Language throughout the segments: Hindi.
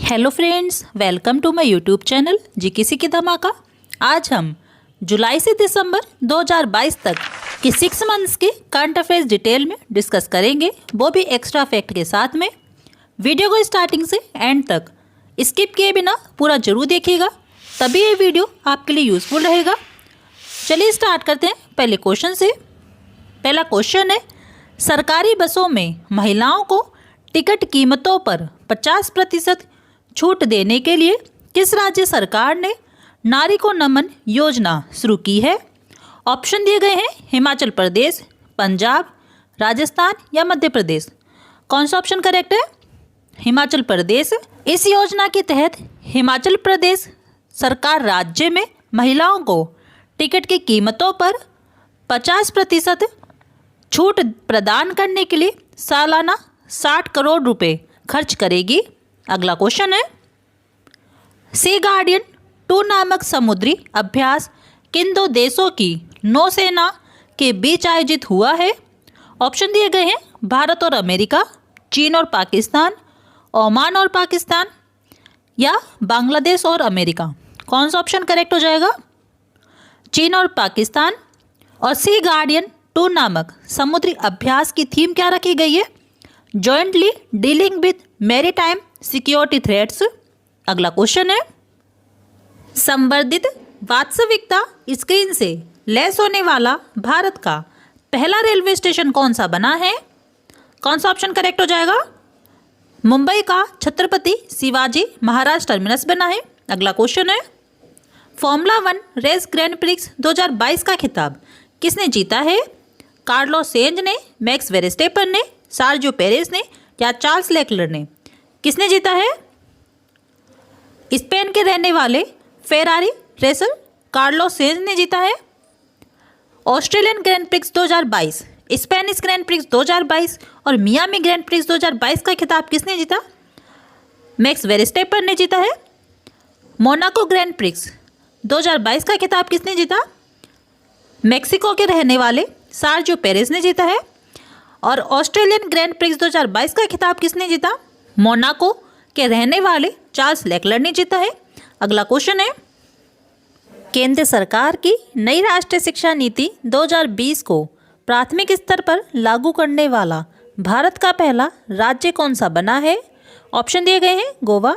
Hello friends, welcome to my YouTube channel जी किसी की धमाका। आज हम जुलाई से दिसंबर 2022 तक की 6 मंथ्स के करंट अफेयर्स डिटेल में डिस्कस करेंगे, वो भी एक्स्ट्रा फैक्ट के साथ में। वीडियो को स्टार्टिंग से एंड तक स्किप किए बिना पूरा जरूर देखिएगा, तभी ये वीडियो आपके लिए यूज़फुल रहेगा। चलिए स्टार्ट करते हैं पहले क्वेश्चन से। पहला क्वेश्चन है, सरकारी बसों में महिलाओं को टिकट कीमतों पर 50% छूट देने के लिए किस राज्य सरकार ने नारी को नमन योजना शुरू की है? ऑप्शन दिए गए हैं हिमाचल प्रदेश, पंजाब, राजस्थान या मध्य प्रदेश। कौन सा ऑप्शन करेक्ट है? हिमाचल प्रदेश। इस योजना के तहत हिमाचल प्रदेश सरकार राज्य में महिलाओं को टिकट की कीमतों पर 50% छूट प्रदान करने के लिए सालाना 60 करोड़ रुपए खर्च करेगी। अगला क्वेश्चन है, सी गार्डियन 2 नामक समुद्री अभ्यास किन 2 देशों की नौसेना के बीच आयोजित हुआ है? ऑप्शन दिए गए हैं भारत और अमेरिका, चीन और पाकिस्तान, ओमान और पाकिस्तान या बांग्लादेश और अमेरिका। कौन सा ऑप्शन करेक्ट हो जाएगा? चीन और पाकिस्तान। और सी गार्डियन 2 नामक समुद्री अभ्यास की थीम क्या रखी गई है? Jointly dealing with maritime security threats. अगला क्वेश्चन है, संवर्धित वास्तविकता स्क्रीन से लैस होने वाला भारत का पहला रेलवे स्टेशन कौन सा बना है? कौन सा ऑप्शन करेक्ट हो जाएगा? मुंबई का छत्रपति शिवाजी महाराज टर्मिनस बना है। अगला क्वेश्चन है, फॉर्मूला 1 रेस ग्रैंड प्रिक्स 2022 का खिताब किसने जीता है? कार्लोस सेंज ने, मैक्स वेरस्टेपन ने, सार्जियो पेरेस ने या चार्ल्स लेक्लर ने? किसने जीता है? स्पेन के रहने वाले फेरारी रेसर कार्लोस सेंज ने जीता है। Australian grand prix 2022, Spanish grand prix 2022 और मियामी ग्रैंड प्रिक्स 2022 का खिताब किसने जीता? मैक्स वेरस्टेपन ने जीता है। मोनाको ग्रैंड प्रिक्स 2022 का खिताब किसने जीता? मेक्सिको के रहने वाले सार्जियो पेरेस ने जीता है। और ऑस्ट्रेलियन ग्रैंड प्रिक्स 2022 का खिताब किसने जीता? मोनाको के रहने वाले चार्ल्स लेक्लर ने जीता है। अगला क्वेश्चन है, केंद्र सरकार की नई राष्ट्रीय शिक्षा नीति 2020 को प्राथमिक स्तर पर लागू करने वाला भारत का पहला राज्य कौन सा बना है? ऑप्शन दिए गए हैं गोवा,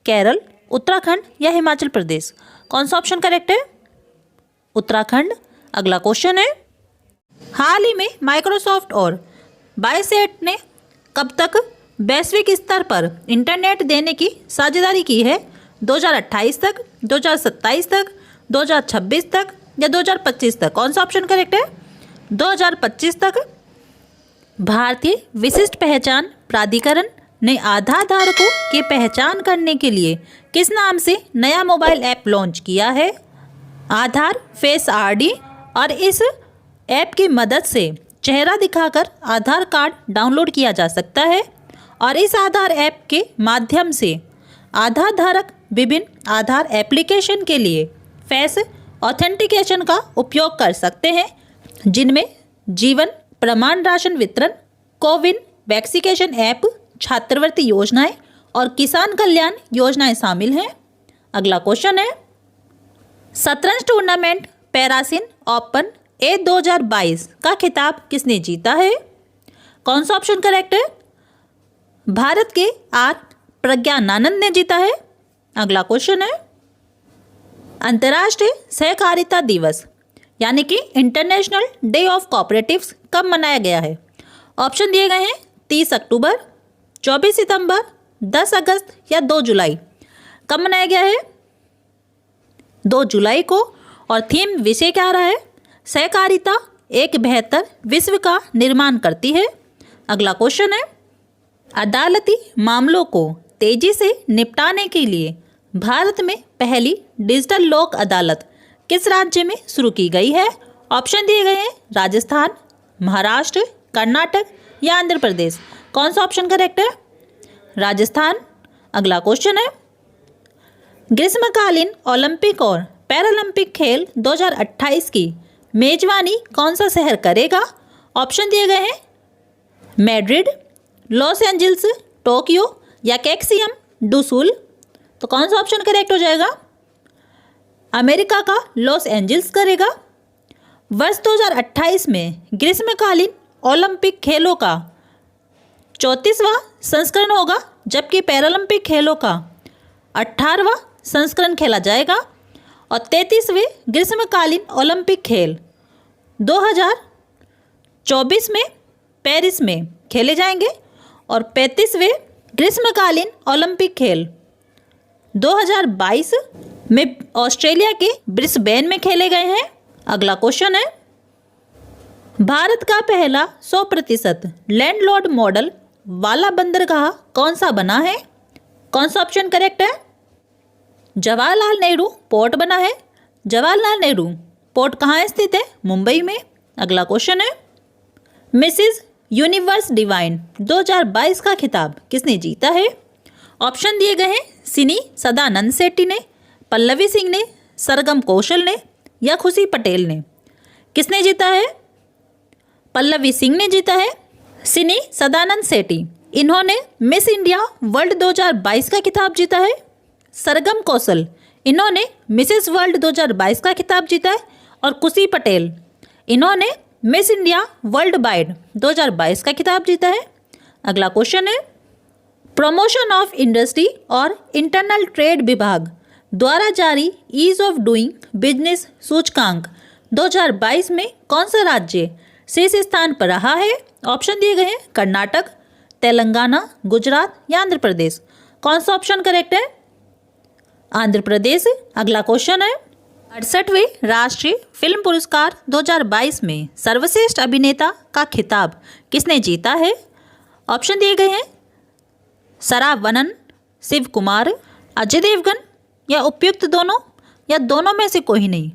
केरल, उत्तराखंड या हिमाचल प्रदेश। कौन सा ऑप्शन करेक्ट है? उत्तराखंड। अगला क्वेश्चन है, हाल ही में माइक्रोसॉफ्ट और बायसेट ने कब तक वैश्विक स्तर पर इंटरनेट देने की साझेदारी की है? 2028 तक, 2027 तक, 2026 तक या 2025 तक? कौन सा ऑप्शन करेक्ट है? 2025 तक। भारतीय विशिष्ट पहचान प्राधिकरण ने आधार धारकों की पहचान करने के लिए किस नाम से नया मोबाइल ऐप लॉन्च किया है? आधार फेस आईडी। और इस ऐप की मदद से चेहरा दिखाकर आधार कार्ड डाउनलोड किया जा सकता है और इस आधार ऐप के माध्यम से आधार धारक विभिन्न आधार एप्लीकेशन के लिए फेस ऑथेंटिकेशन का उपयोग कर सकते हैं, जिनमें जीवन प्रमाण राशन वितरण, कोविन वैक्सीनेशन ऐप, छात्रवृत्ति योजनाएं और किसान कल्याण योजनाएं शामिल हैं। अगला क्वेश्चन है, शतरंज टूर्नामेंट पैरासिन ओपन ए 2022 का खिताब किसने जीता है? कौन सा ऑप्शन करेक्ट है? भारत के आर प्रज्ञानानंद ने जीता है। अगला क्वेश्चन है, अंतर्राष्ट्रीय सहकारिता दिवस यानी कि इंटरनेशनल डे ऑफ कोऑपरेटिव्स कब मनाया गया है? ऑप्शन दिए गए हैं 30 अक्टूबर, 24 सितंबर, 10 अगस्त या 2 जुलाई। कब मनाया गया है? 2 जुलाई को। और थीम विषय क्या रहा है? सहकारिता एक बेहतर विश्व का निर्माण करती है। अगला क्वेश्चन है, अदालती मामलों को तेजी से निपटाने के लिए भारत में पहली डिजिटल लोक अदालत किस राज्य में शुरू की गई है? ऑप्शन दिए गए हैं राजस्थान, महाराष्ट्र, कर्नाटक या आंध्र प्रदेश। कौन सा ऑप्शन करेक्ट है? राजस्थान। अगला क्वेश्चन है, ग्रीष्मकालीन ओलंपिक और पैरालंपिक खेल 2028 की मेजबानी कौन सा शहर करेगा? ऑप्शन दिए गए हैं मैड्रिड, लॉस एंजल्स, टोक्यो या कैक्सियम डू सुल। तो कौन सा ऑप्शन करेक्ट हो जाएगा? अमेरिका का लॉस एंजल्स करेगा। वर्ष 2028 में ग्रीष्मकालीन ओलंपिक खेलों का 34वां संस्करण होगा, जबकि पैरालंपिक खेलों का 18वां संस्करण खेला जाएगा। और 33वें ग्रीष्मकालीन ओलंपिक खेल 2024 में पेरिस में खेले जाएंगे और 35वें ग्रीष्मकालीन ओलंपिक खेल 2022 में ऑस्ट्रेलिया के ब्रिस्बेन में खेले गए हैं। अगला क्वेश्चन है, भारत का पहला 100% लैंडलॉर्ड मॉडल वाला बंदरगाह कौन सा बना है? कौन सा ऑप्शन करेक्ट है? जवाहरलाल नेहरू पोर्ट बना है। जवाहरलाल नेहरू पोर्ट कहाँ स्थित है? मुंबई में। अगला क्वेश्चन है, मिसेस यूनिवर्स डिवाइन 2022 का खिताब किसने जीता है? ऑप्शन दिए गए हैं, सिनी सदानंद सेट्टी ने, पल्लवी सिंह ने, सरगम कौशल ने या खुशी पटेल ने। किसने जीता है? पल्लवी सिंह ने जीता है। सिनी सदानंद सेट्टी, इन्होंने मिस इंडिया वर्ल्ड 2022 का खिताब जीता है। सरगम कौशल, इन्होंने मिसेस वर्ल्ड 2022 का खिताब जीता है। और खुशी पटेल, इन्होंने मिस इंडिया वर्ल्ड वाइड 2022 का खिताब जीता है। अगला क्वेश्चन है, प्रमोशन ऑफ इंडस्ट्री और इंटरनल ट्रेड विभाग द्वारा जारी ईज ऑफ डूइंग बिजनेस सूचकांक 2022 में कौन सा राज्य शीर्ष स्थान पर रहा है? ऑप्शन दिए गए हैं, कर्नाटक, तेलंगाना, गुजरात या आंध्र प्रदेश। कौन सा ऑप्शन करेक्ट है? आंध्र प्रदेश। अगला क्वेश्चन है, 68वें राष्ट्रीय फिल्म पुरस्कार 2022 में सर्वश्रेष्ठ अभिनेता का खिताब किसने जीता है? ऑप्शन दिए गए हैं, सरावनन, शिव कुमार, अजय देवगन या उपयुक्त दोनों या दोनों में से कोई नहीं।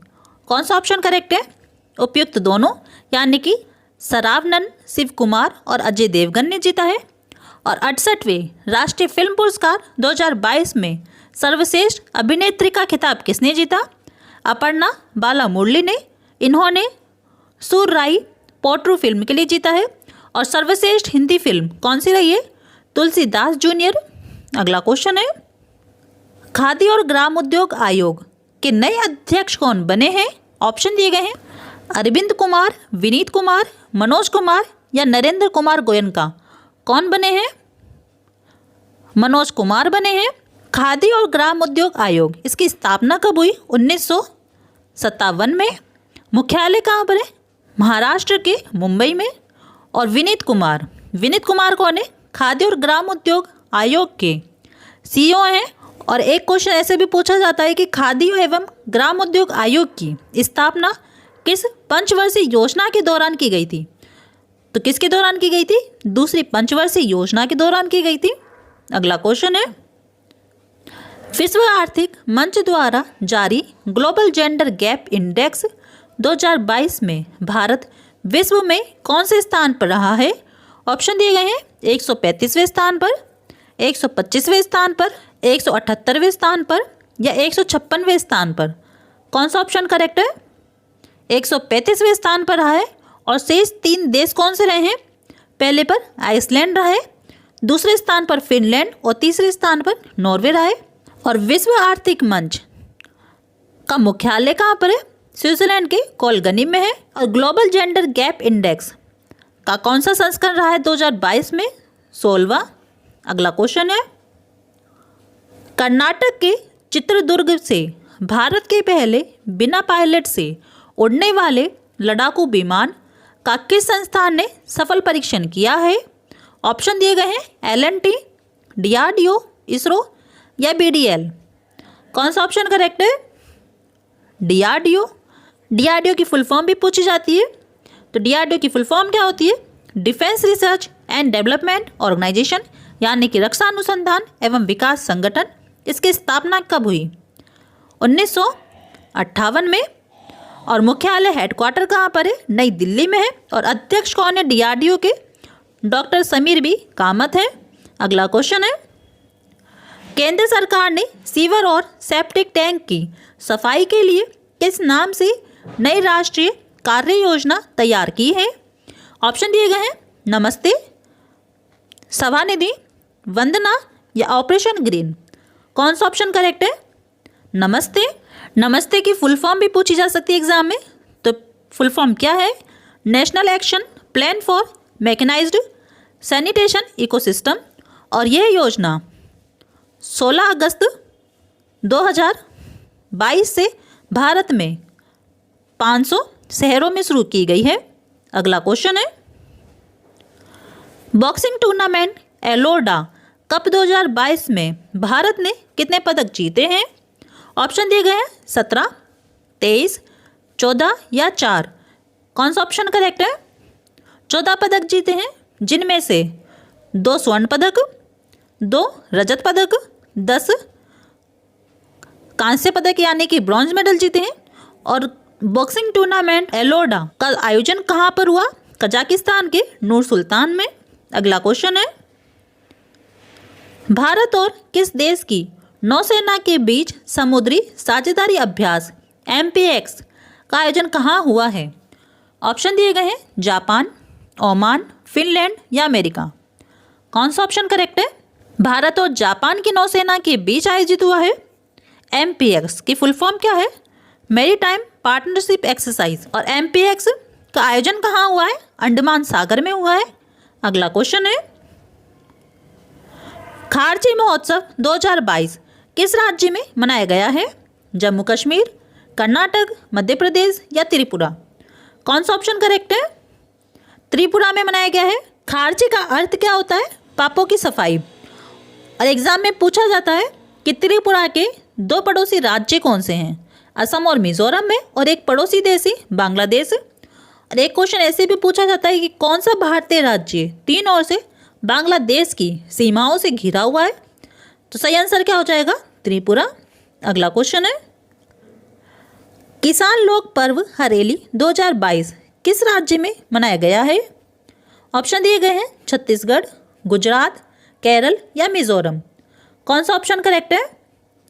कौन सा ऑप्शन करेक्ट है? उपयुक्त दोनों, यानी कि सरावनन, शिव कुमार और अजय देवगन ने जीता है। और 68वें राष्ट्रीय फिल्म पुरस्कार 2022 में सर्वश्रेष्ठ अभिनेत्री का खिताब किसने जीता? अपर्णा बाला मुरली ने, इन्होंने सुरराई पोट्रू फिल्म के लिए जीता है। और सर्वश्रेष्ठ हिंदी फिल्म कौन सी रही है? तुलसीदास जूनियर। अगला क्वेश्चन है, खादी और ग्राम उद्योग आयोग के नए अध्यक्ष कौन बने हैं? ऑप्शन दिए गए हैं, अरविंद कुमार, विनीत कुमार, मनोज कुमार या नरेंद्र कुमार गोयनका। कौन बने हैं? मनोज कुमार बने हैं। खादी और ग्राम उद्योग आयोग, इसकी स्थापना कब हुई? 1957 में। मुख्यालय कहाँ पर है? महाराष्ट्र के मुंबई में। और विनीत कुमार कौन है? खादी और ग्राम उद्योग आयोग के सीईओ हैं। और एक क्वेश्चन ऐसे भी पूछा जाता है कि खादी एवं ग्राम उद्योग आयोग की स्थापना किस पंचवर्षीय योजना के दौरान की गई थी? तो किसके दौरान की गई थी? दूसरी पंचवर्षीय योजना के दौरान की गई थी। अगला क्वेश्चन है, विश्व आर्थिक मंच द्वारा जारी ग्लोबल जेंडर गैप इंडेक्स 2022 में भारत विश्व में कौन से स्थान पर रहा है? ऑप्शन दिए गए हैं, 135वें स्थान पर, 125वें स्थान पर, 178वें स्थान पर या 156वें स्थान पर। कौन सा ऑप्शन करेक्ट है? 135वें स्थान पर रहा है। और शेष 3 देश कौन से रहे हैं? पहले पर आइसलैंड रहा है, दूसरे स्थान पर फिनलैंड और तीसरे स्थान पर नॉर्वे रहा है। और विश्व आर्थिक मंच का मुख्यालय कहाँ पर है? स्विट्जरलैंड के कोलगनी में है। और ग्लोबल जेंडर गैप इंडेक्स का कौन सा संस्करण रहा है 2022 में? 16वां। अगला क्वेश्चन है, कर्नाटक के चित्रदुर्ग से भारत के पहले बिना पायलट से उड़ने वाले लड़ाकू विमान का किस संस्थान ने सफल परीक्षण किया है? ऑप्शन दिए गए हैं, L&T, DRDO, इसरो या BDL। कौन सा ऑप्शन करेक्ट है? DRDO की फुल फॉर्म भी पूछी जाती है। तो DRDO की फुल फॉर्म क्या होती है? Defence Research and Development Organisation, यानी कि रक्षा अनुसंधान एवं विकास संगठन। इसकी स्थापना कब हुई? 1958 में। और मुख्यालय हेडक्वार्टर कहाँ पर है? नई दिल्ली में है। और अध्यक्ष कौन है DRDO के? डॉक्टर समीर बी कामत है। अगला क्वेश्चन है, केंद्र सरकार ने सीवर और सेप्टिक टैंक की सफाई के लिए किस नाम से नई राष्ट्रीय कार्य योजना तैयार की है? ऑप्शन दिए गए हैं, नमस्ते, सभानिधि, वंदना या ऑपरेशन ग्रीन। कौन सा ऑप्शन करेक्ट है? नमस्ते। नमस्ते की फुल फॉर्म भी पूछी जा सकती है एग्जाम में, तो फुल फॉर्म क्या है? National Action Plan for Mechanised Sanitation Ecosystem. और यह योजना 16 अगस्त 2022 से भारत में 500 शहरों में शुरू की गई है। अगला क्वेश्चन है, बॉक्सिंग टूर्नामेंट एलोरा कप 2022 में भारत ने कितने पदक जीते हैं? ऑप्शन दिए गए हैं 17, 23, 14 या 4। कौन सा ऑप्शन करेक्ट है? 14 पदक जीते हैं, जिनमें से 2 स्वर्ण पदक, 2 रजत पदक, 10 कांस्य पदक यानी कि ब्रॉन्ज मेडल जीते हैं। और बॉक्सिंग टूर्नामेंट एलोरा का आयोजन कहाँ पर हुआ? कजाकिस्तान के नूर सुल्तान में। अगला क्वेश्चन है, भारत और किस देश की नौसेना के बीच समुद्री साझेदारी अभ्यास MPX का आयोजन कहाँ हुआ है? ऑप्शन दिए गए हैं जापान, ओमान, फिनलैंड या अमेरिका। कौन सा ऑप्शन करेक्ट है? भारत और जापान की नौसेना के बीच आयोजित हुआ है। MPX की फुल फॉर्म क्या है? Maritime partnership exercise. और MPX का आयोजन कहाँ हुआ है? अंडमान सागर में हुआ है। अगला क्वेश्चन है, खारची महोत्सव 2022 किस राज्य में मनाया गया है? जम्मू कश्मीर, कर्नाटक, मध्य प्रदेश या त्रिपुरा। कौन सा ऑप्शन करेक्ट है? त्रिपुरा में मनाया गया है। खारची का अर्थ क्या होता है? पापों की सफाई। और एग्जाम में पूछा जाता है कि त्रिपुरा के 2 पड़ोसी राज्य कौन से हैं? असम और मिजोरम में, और एक पड़ोसी देश ही बांग्लादेश। और एक क्वेश्चन ऐसे भी पूछा जाता है कि कौन सा भारतीय राज्य 3 ओर से बांग्लादेश की सीमाओं से घिरा हुआ है? तो सही आंसर क्या हो जाएगा? त्रिपुरा। अगला क्वेश्चन है, किसान लोक पर्व हरेली 2022 किस राज्य में मनाया गया है? ऑप्शन दिए गए हैं छत्तीसगढ़, गुजरात, केरल या मिजोरम। कौन सा ऑप्शन करेक्ट है?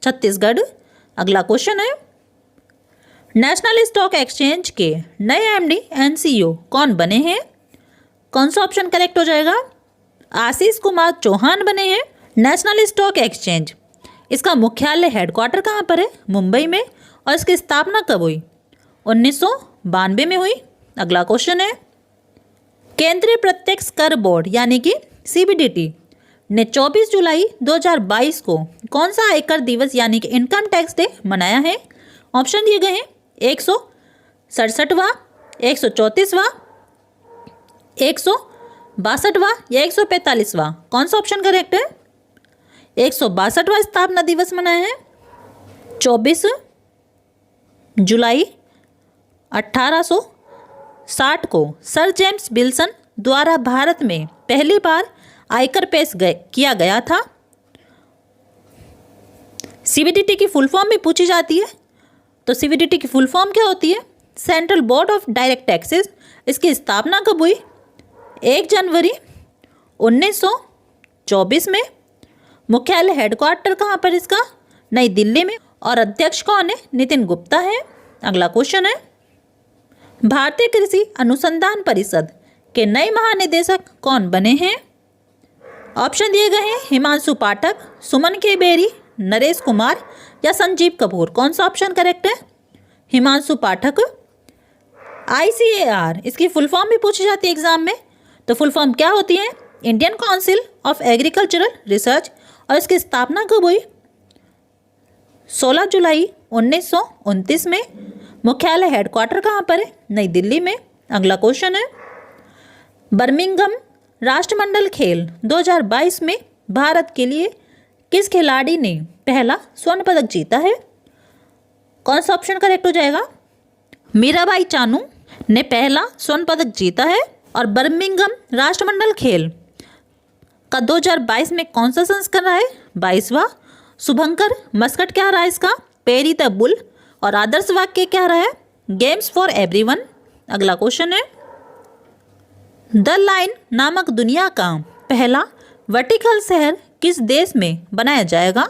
छत्तीसगढ़। अगला क्वेश्चन है, नेशनल स्टॉक एक्सचेंज के नए MD एंड CEO कौन बने हैं? कौन सा ऑप्शन करेक्ट हो जाएगा? आशीष कुमार चौहान बने हैं नेशनल स्टॉक एक्सचेंज। इसका मुख्यालय हेडक्वार्टर कहाँ पर है? मुंबई में। और इसकी स्थापना कब हुई? 1992 में हुई। अगला क्वेश्चन है, केंद्रीय प्रत्यक्ष कर बोर्ड यानी कि CBDT ने 24 जुलाई 2022 को कौन सा आयकर दिवस यानी कि इनकम टैक्स डे मनाया है? ऑप्शन दिए गए हैं 167वां, 134वां, 162वां या 145वां। कौन सा ऑप्शन करेक्ट है? 162वां स्थापना दिवस मनाया है 24 जुलाई 1860 को सर जेम्स विल्सन द्वारा भारत में पहली बार आयकर पेश किया गया था। CBDT की फुल फॉर्म भी पूछी जाती है, तो CBDT की फुल फॉर्म क्या होती है? Central board of direct taxes. इसकी स्थापना कब हुई? 1 जनवरी 1924 में। मुख्यालय हेडक्वार्टर कहाँ पर इसका? नई दिल्ली में। और अध्यक्ष कौन है? नितिन गुप्ता है। अगला क्वेश्चन है, भारतीय कृषि अनुसंधान परिषद के नए महानिदेशक कौन बने हैं? ऑप्शन दिए गए हैं हिमांशु पाठक, सुमन के बेरी, नरेश कुमार या संजीव कपूर। कौन सा ऑप्शन करेक्ट है? हिमांशु पाठक। ICAR इसकी फुल फॉर्म भी पूछी जाती है एग्जाम में, तो फुल फॉर्म क्या होती है? Indian council of agricultural research. और इसकी स्थापना कब हुई? 16 जुलाई 1929 में। मुख्यालय हेडक्वार्टर कहाँ पर है? नई दिल्ली में। अगला क्वेश्चन है, बर्मिंघम राष्ट्रमंडल खेल 2022 में भारत के लिए किस खिलाड़ी ने पहला स्वर्ण पदक जीता है? कौन सा ऑप्शन करेक्ट हो जाएगा? मीराबाई चानू ने पहला स्वर्ण पदक जीता है। और बर्मिंघम राष्ट्रमंडल खेल का 2022 में कौन सा संस्करण रहा है? 22वां। शुभंकर मस्कट क्या रहा है इसका? Peri the bull. और आदर्श वाक्य क्या रहा है? Games for everyone. अगला क्वेश्चन है, द लाइन नामक दुनिया का पहला वर्टिकल शहर किस देश में बनाया जाएगा?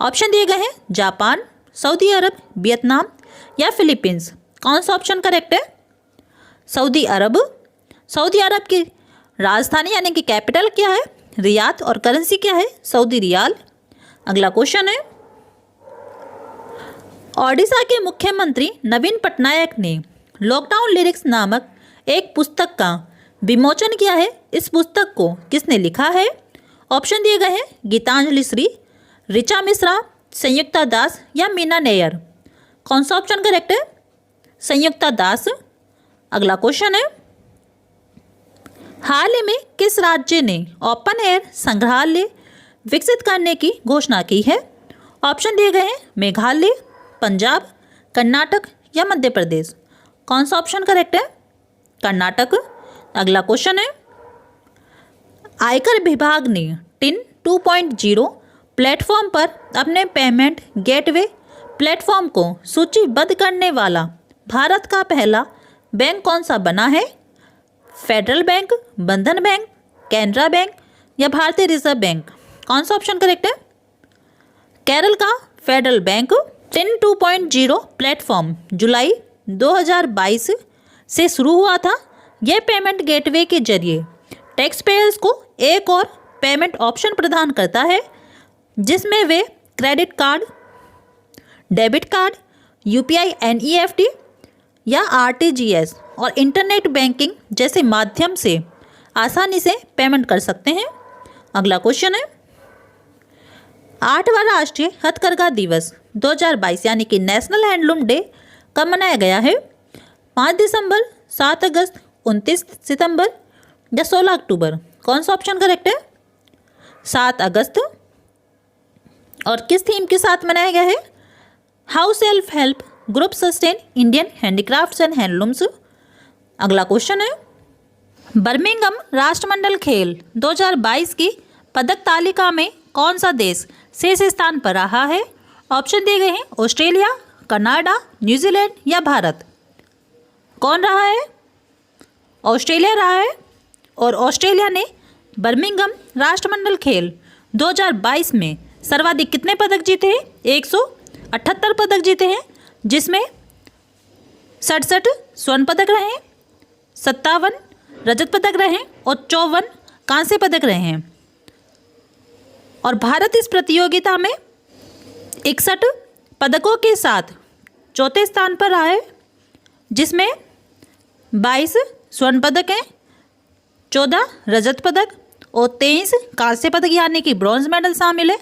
ऑप्शन दिए गए हैं जापान, सऊदी अरब, वियतनाम या फिलीपींस। कौन सा ऑप्शन करेक्ट है? सऊदी अरब। सऊदी अरब की राजधानी यानी कि कैपिटल क्या है? रियाद। और करेंसी क्या है? Saudi riyal. अगला क्वेश्चन है, ओडिशा के मुख्यमंत्री नवीन पटनायक ने लॉकडाउन लिरिक्स नामक एक पुस्तक का विमोचन किया है। इस पुस्तक को किसने लिखा है? ऑप्शन दिए गए हैं, गीतांजलि श्री, ऋचा मिश्रा, संयुक्ता दास या मीना नैयर। कौन सा ऑप्शन करेक्ट है? संयुक्ता दास। अगला क्वेश्चन है, हाल ही में किस राज्य ने ओपन एयर संग्रहालय विकसित करने की घोषणा की है? ऑप्शन दिए गए हैं, मेघालय, पंजाब, कर्नाटक या मध्य प्रदेश। कौन सा ऑप्शन करेक्ट है? कर्नाटक। अगला क्वेश्चन है, आयकर विभाग ने टिन 2.0 प्लेटफॉर्म पर अपने पेमेंट गेटवे प्लेटफॉर्म को सूचीबद्ध करने वाला भारत का पहला बैंक कौन सा बना है? फेडरल बैंक, बंधन बैंक, कैनरा बैंक या भारतीय रिजर्व बैंक। कौन सा ऑप्शन करेक्ट है? केरल का फेडरल बैंक। टिन 2.0 प्लेटफॉर्म जुलाई 2022 से शुरू हुआ था। यह पेमेंट गेटवे के जरिए टैक्स पेयर्स को एक और पेमेंट ऑप्शन प्रदान करता है, जिसमें वे credit card, debit card, UPI NEFT या RTGS और इंटरनेट बैंकिंग जैसे माध्यम से आसानी से पेमेंट कर सकते हैं। अगला क्वेश्चन है, 8वां राष्ट्रीय हथकरघा दिवस 2022 यानी कि नेशनल हैंडलूम डे कब मनाया गया है? 5 दिसंबर, 7 अगस्त, 29 सितंबर या 16 अक्टूबर। कौन सा ऑप्शन करेक्ट है? 7 अगस्त। और किस थीम के साथ मनाया गया है? How self help group sustain Indian handicrafts and handlooms. अगला क्वेश्चन है, बर्मिंघम राष्ट्रमंडल खेल 2022 की पदक तालिका में कौन सा देश शीर्ष स्थान पर रहा है? ऑप्शन दिए गए हैं, ऑस्ट्रेलिया, कनाडा, न्यूजीलैंड या भारत। कौन रहा है? ऑस्ट्रेलिया रहा है। और ऑस्ट्रेलिया ने बर्मिंघम राष्ट्रमंडल खेल 2022 में सर्वाधिक कितने पदक जीते हैं? 178 पदक जीते हैं, जिसमें 67 स्वर्ण पदक रहे हैं, 57 रजत पदक रहे हैं और 54 कांस्य पदक रहे हैं। और भारत इस प्रतियोगिता में 61 पदकों के साथ चौथे स्थान पर रहा है, जिसमें 22 स्वर्ण पदक हैं, 14 रजत पदक और 23 कांस्य पदक यानी कि ब्रॉन्ज मेडल शामिल है।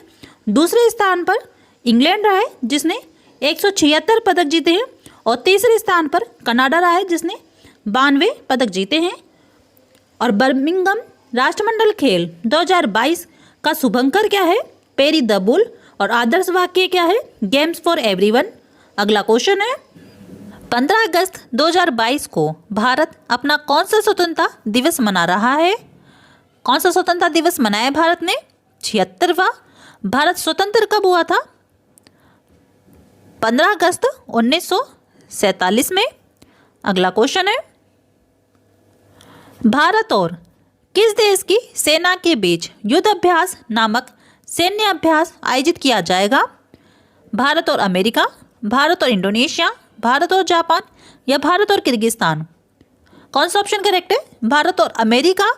दूसरे स्थान पर इंग्लैंड रहा है, जिसने 176 पदक जीते हैं और तीसरे स्थान पर कनाडा रहा है, जिसने 92 पदक जीते हैं। और बर्मिंघम राष्ट्रमंडल खेल 2022 का शुभंकर क्या है? Peri the bull. और आदर्श वाक्य क्या है? Games for everyone. अगला क्वेश्चन है, 15 अगस्त 2022 को भारत अपना कौन सा स्वतंत्रता दिवस मना रहा है? कौन सा स्वतंत्रता दिवस मनाया भारत ने? 76वां। भारत स्वतंत्र कब हुआ था? 15 अगस्त 1947 में। अगला क्वेश्चन है, भारत और किस देश की सेना के बीच युद्ध अभ्यास नामक सैन्य अभ्यास आयोजित किया जाएगा? भारत और अमेरिका, भारत और इंडोनेशिया, भारत और जापान या भारत और किर्गिस्तान। कौन सा ऑप्शन करेक्ट है? भारत और अमेरिका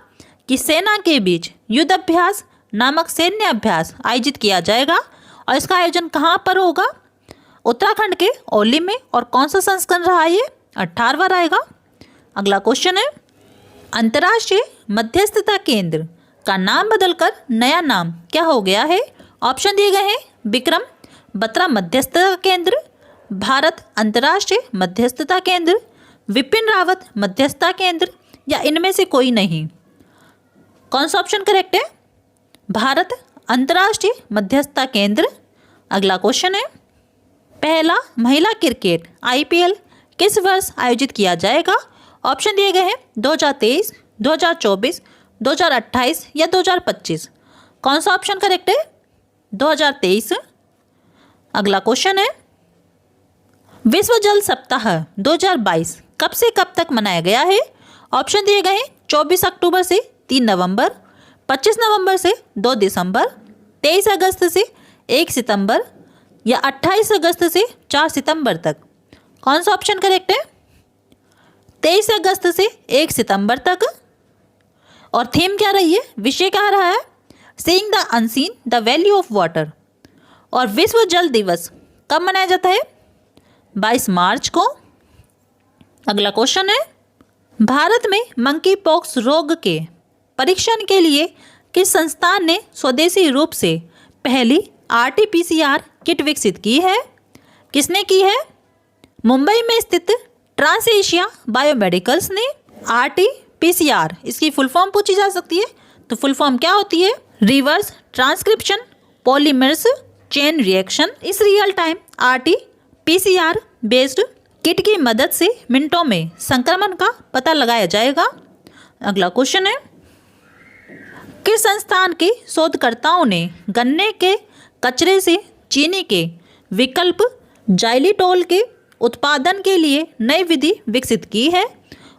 की सेना के बीच युद्ध अभ्यास नामक सैन्य अभ्यास आयोजित किया जाएगा। और इसका आयोजन कहाँ पर होगा? उत्तराखंड के औली में। और कौन सा संस्करण रहा ये? 18वां रहेगा। अगला क्वेश्चन है, अंतर्राष्ट्रीय मध्यस्थता केंद्र का नाम बदलकर नया नाम क्या हो गया है? ऑप्शन दिए गए हैं, विक्रम बत्रा मध्यस्थता केंद्र, भारत अंतर्राष्ट्रीय मध्यस्थता केंद्र, विपिन रावत मध्यस्थता केंद्र या इनमें से कोई नहीं। कौन सा ऑप्शन करेक्ट है? भारत अंतर्राष्ट्रीय मध्यस्थता केंद्र। अगला क्वेश्चन है, पहला महिला क्रिकेट IPL किस वर्ष आयोजित किया जाएगा? ऑप्शन दिए गए हैं 2023, 2024, 2028 या 2025। कौन सा ऑप्शन करेक्ट है? 2023। अगला क्वेश्चन है, विश्व जल सप्ताह 2022 कब से कब तक मनाया गया है? ऑप्शन दिए गए हैं 24 अक्टूबर से 3 नवंबर, 25 नवंबर से 2 दिसंबर, 23 अगस्त से 1 सितंबर या 28 अगस्त से 4 सितंबर तक। कौन सा ऑप्शन करेक्ट है? 23 अगस्त से 1 सितंबर तक। और थीम क्या रही है? विषय क्या रहा है? Seeing the unseen the value of water. और विश्व जल दिवस कब मनाया जाता है? 22 मार्च को। अगला क्वेश्चन है, भारत में मंकी पॉक्स रोग के परीक्षण के लिए किस संस्थान ने स्वदेशी रूप से पहली RT-PCR किट विकसित की है? किसने की है? मुंबई में स्थित ट्रांस एशिया बायोमेडिकल्स ने। RT-PCR इसकी फुल फॉर्म पूछी जा सकती है, तो फुल फॉर्म क्या होती है? Reverse transcription polymers chain reaction. इस real time RT-PCR based kit की मदद से मिनटों में संक्रमण का पता लगाया जाएगा। अगला क्वेश्चन है, किस संस्थान के शोधकर्ताओं ने गन्ने के कचरे से चीनी के विकल्प जाइलिटोल के उत्पादन के लिए नई विधि विकसित की है?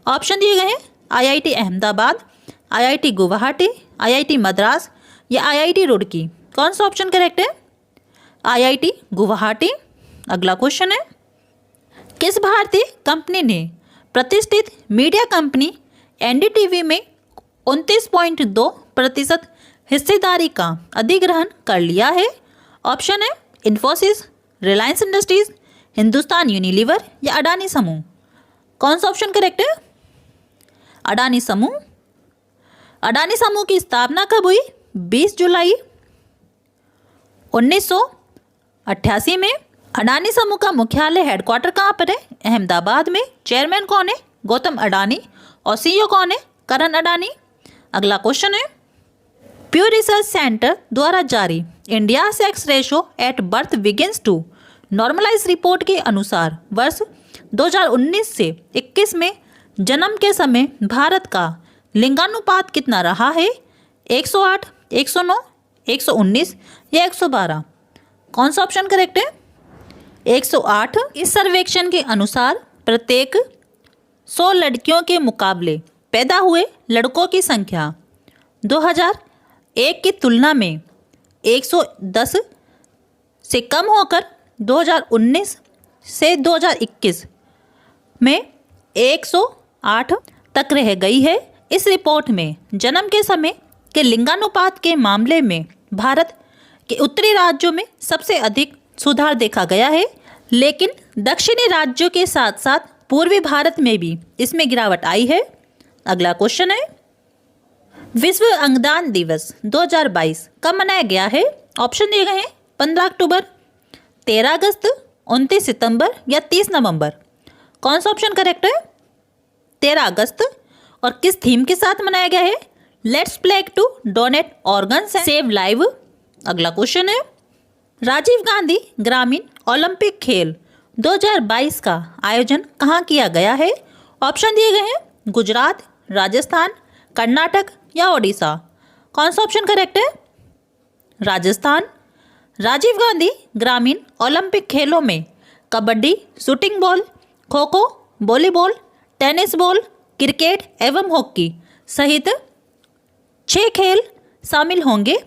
ऑप्शन दिए गए हैं IIT Ahmedabad, IIT Guwahati, IIT Madras या IIT रुड़की। कौन सा ऑप्शन करेक्ट है? IIT गुवाहाटी। अगला क्वेश्चन है, किस भारतीय कंपनी ने प्रतिष्ठित मीडिया कंपनी NDTV में 29.2% हिस्सेदारी का अधिग्रहण कर लिया है? ऑप्शन है इन्फोसिस, रिलायंस इंडस्ट्रीज, हिंदुस्तान यूनिलीवर या अडानी समूह। कौन सा ऑप्शन करेक्ट है? अडानी समूह। अडानी समूह की स्थापना कब हुई? 20 जुलाई 1988 में। अडानी समूह का मुख्यालय हेडक्वार्टर कहाँ पर है? अहमदाबाद में। चेयरमैन कौन है? गौतम अडानी। और CEO कौन है? करण अडानी। अगला क्वेश्चन है, प्यू रिसर्च सेंटर द्वारा जारी India sex ratio at birth begins to normalise report के अनुसार वर्ष 2019 से 21 में जन्म के समय भारत का लिंगानुपात कितना रहा है? 108, 109, 119 या 112। कौन सा ऑप्शन करेक्ट है? 108। इस सर्वेक्षण के अनुसार प्रत्येक 100 लड़कियों के मुकाबले पैदा हुए लड़कों की संख्या 2001 की तुलना में 110 से कम होकर 2019 से 2021 में 108 तक रह गई है। इस रिपोर्ट में जन्म के समय के लिंगानुपात के मामले में भारत के उत्तरी राज्यों में सबसे अधिक सुधार देखा गया है, लेकिन दक्षिणी राज्यों के साथ साथ पूर्वी भारत में भी इसमें गिरावट आई है। अगला क्वेश्चन है, विश्व अंगदान दिवस 2022 कब मनाया गया है? ऑप्शन दिए गए हैं 15 अक्टूबर, 13 अगस्त, 29 सितंबर या 30 नवंबर। कौन सा ऑप्शन करेक्ट है? 13 अगस्त। और किस थीम के साथ मनाया गया है? Let's pledge to donate organs and save live. अगला क्वेश्चन है, राजीव गांधी ग्रामीण ओलंपिक खेल 2022 का आयोजन कहाँ किया गया है? ऑप्शन दिए गए हैं गुजरात, राजस्थान, कर्नाटक या ओडिशा। कौन सा ऑप्शन करेक्ट है? राजस्थान। राजीव गांधी ग्रामीण ओलंपिक खेलों में kabaddi, shooting ball, kho kho, volleyball, tennis ball, cricket एवं हॉकी सहित 6 खेल शामिल होंगे।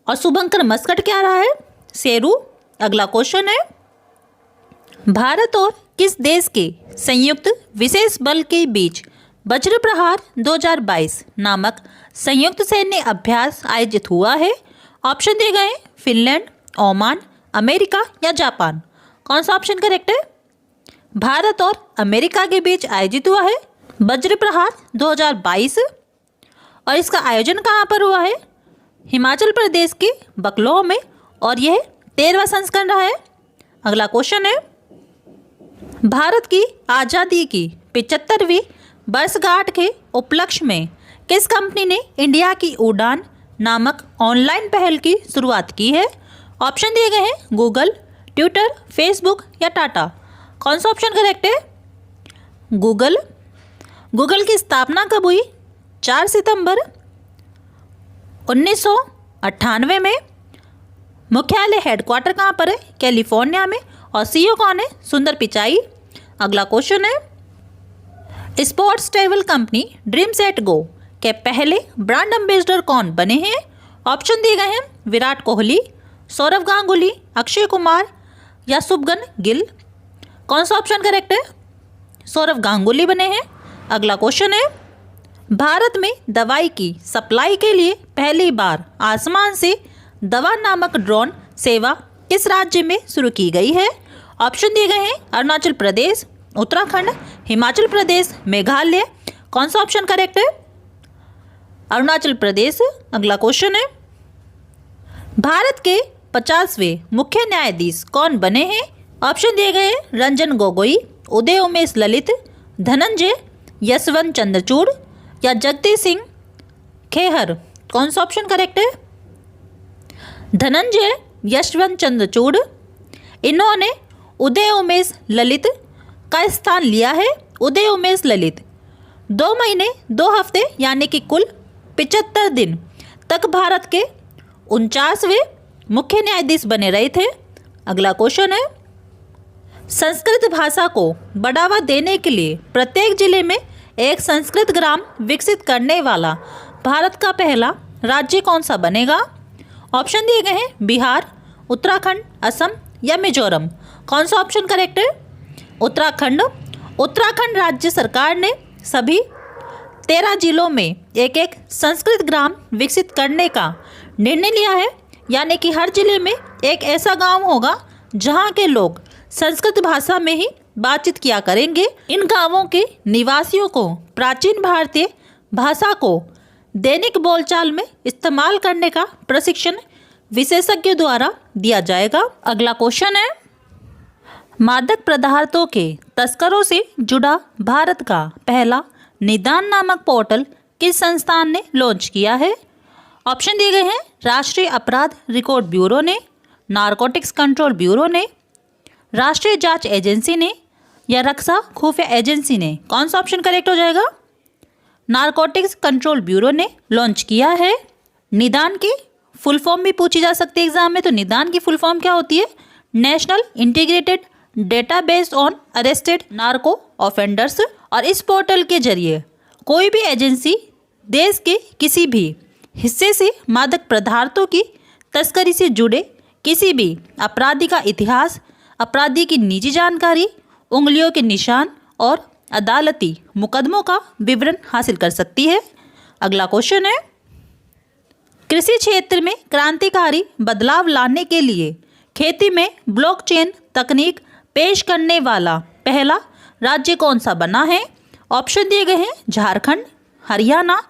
और शुभंकर मस्कट क्या रहा है? शेरू। अगला क्वेश्चन है, भारत और किस देश के संयुक्त विशेष बल के बीच वज्र प्रहार 2022 नामक संयुक्त सैन्य अभ्यास आयोजित हुआ है? ऑप्शन दिए गए हैं फिनलैंड, ओमान, अमेरिका या जापान। कौन सा ऑप्शन करेक्ट है? भारत और अमेरिका के बीच आयोजित हुआ है वज्र प्रहार 2022। और इसका आयोजन कहाँ पर हुआ है? हिमाचल प्रदेश के बकलोह में। और यह 13वां संस्करण रहा है। अगला क्वेश्चन है, भारत की आज़ादी की 75वीं वर्षगांठ के उपलक्ष्य में किस कंपनी ने इंडिया की उड़ान नामक ऑनलाइन पहल की शुरुआत की है? ऑप्शन दिए गए हैं गूगल, ट्विटर, फेसबुक या टाटा। कौन सा ऑप्शन करेक्ट है? गूगल। गूगल की स्थापना कब हुई? 4 सितंबर 1998 में। मुख्यालय हेडक्वार्टर कहाँ पर है? कैलिफोर्निया में। और CEO कौन है? सुंदर पिचाई। अगला क्वेश्चन है, sports travel company dream set go के पहले ब्रांड एम्बेसडर कौन बने हैं? ऑप्शन दिए गए हैं विराट कोहली, सौरव गांगुली, अक्षय कुमार या शुभगन गिल। कौन सा ऑप्शन करेक्ट है? सौरव गांगुली बने हैं। अगला क्वेश्चन है, भारत में दवाई की सप्लाई के लिए पहली बार आसमान से दवा नामक ड्रोन सेवा किस राज्य में शुरू की गई है? ऑप्शन दिए गए हैं अरुणाचल प्रदेश, उत्तराखंड, हिमाचल प्रदेश, मेघालय। कौन सा ऑप्शन करेक्ट है? अरुणाचल प्रदेश। अगला क्वेश्चन है, भारत के 50वें मुख्य न्यायाधीश कौन बने हैं? ऑप्शन दिए गए हैं रंजन गोगोई, उदय उमेश ललित, धनंजय यशवंत चंद्रचूड़ या जगदीश सिंह खेहर। कौन सा ऑप्शन करेक्ट है? धनंजय यशवंत चंद्रचूड़। इन्होंने उदय उमेश ललित का स्थान लिया है। उदय उमेश ललित 2 महीने 2 हफ्ते यानी कि कुल 75 दिन तक भारत के 49वें मुख्य न्यायाधीश बने रहे थे। अगला क्वेश्चन है, संस्कृत भाषा को बढ़ावा देने के लिए प्रत्येक जिले में एक संस्कृत ग्राम विकसित करने वाला भारत का पहला राज्य कौन सा बनेगा? ऑप्शन दिए गए हैं बिहार, उत्तराखंड, असम या मिजोरम। कौन सा ऑप्शन करेक्ट है? उत्तराखंड। उत्तराखंड राज्य सरकार ने सभी 13 जिलों में एक एक संस्कृत ग्राम विकसित करने का निर्णय लिया है, यानी कि हर जिले में एक ऐसा गांव होगा जहां के लोग संस्कृत भाषा में ही बातचीत किया करेंगे। इन गांवों के निवासियों को प्राचीन भारतीय भाषा को दैनिक बोलचाल में इस्तेमाल करने का प्रशिक्षण विशेषज्ञों द्वारा दिया जाएगा। अगला क्वेश्चन है, मादक पदार्थों के तस्करों से जुड़ा भारत का पहला निदान नामक पोर्टल किस संस्थान ने लॉन्च किया है? ऑप्शन दिए गए हैं राष्ट्रीय अपराध रिकॉर्ड ब्यूरो ने, नारकोटिक्स कंट्रोल ब्यूरो ने, राष्ट्रीय जांच एजेंसी ने या रक्षा खुफिया एजेंसी ने। कौन सा ऑप्शन करेक्ट हो जाएगा? नारकोटिक्स कंट्रोल ब्यूरो ने लॉन्च किया है। निदान की फुल फॉर्म भी पूछी जा सकती है एग्जाम में, तो निदान की फुल फॉर्म क्या होती है? National integrated database on arrested narco offenders. और इस पोर्टल के जरिए कोई भी एजेंसी देश के किसी भी हिस्से से मादक पदार्थों की तस्करी से जुड़े किसी भी अपराधी का इतिहास, अपराधी की निजी जानकारी, उंगलियों के निशान और अदालती मुकदमों का विवरण हासिल कर सकती है। अगला क्वेश्चन है, कृषि क्षेत्र में क्रांतिकारी बदलाव लाने के लिए खेती में ब्लॉकचेन तकनीक पेश करने वाला पहला राज्य कौन सा बना है? ऑप्शन दिए गए हैं झारखंड, हरियाणा,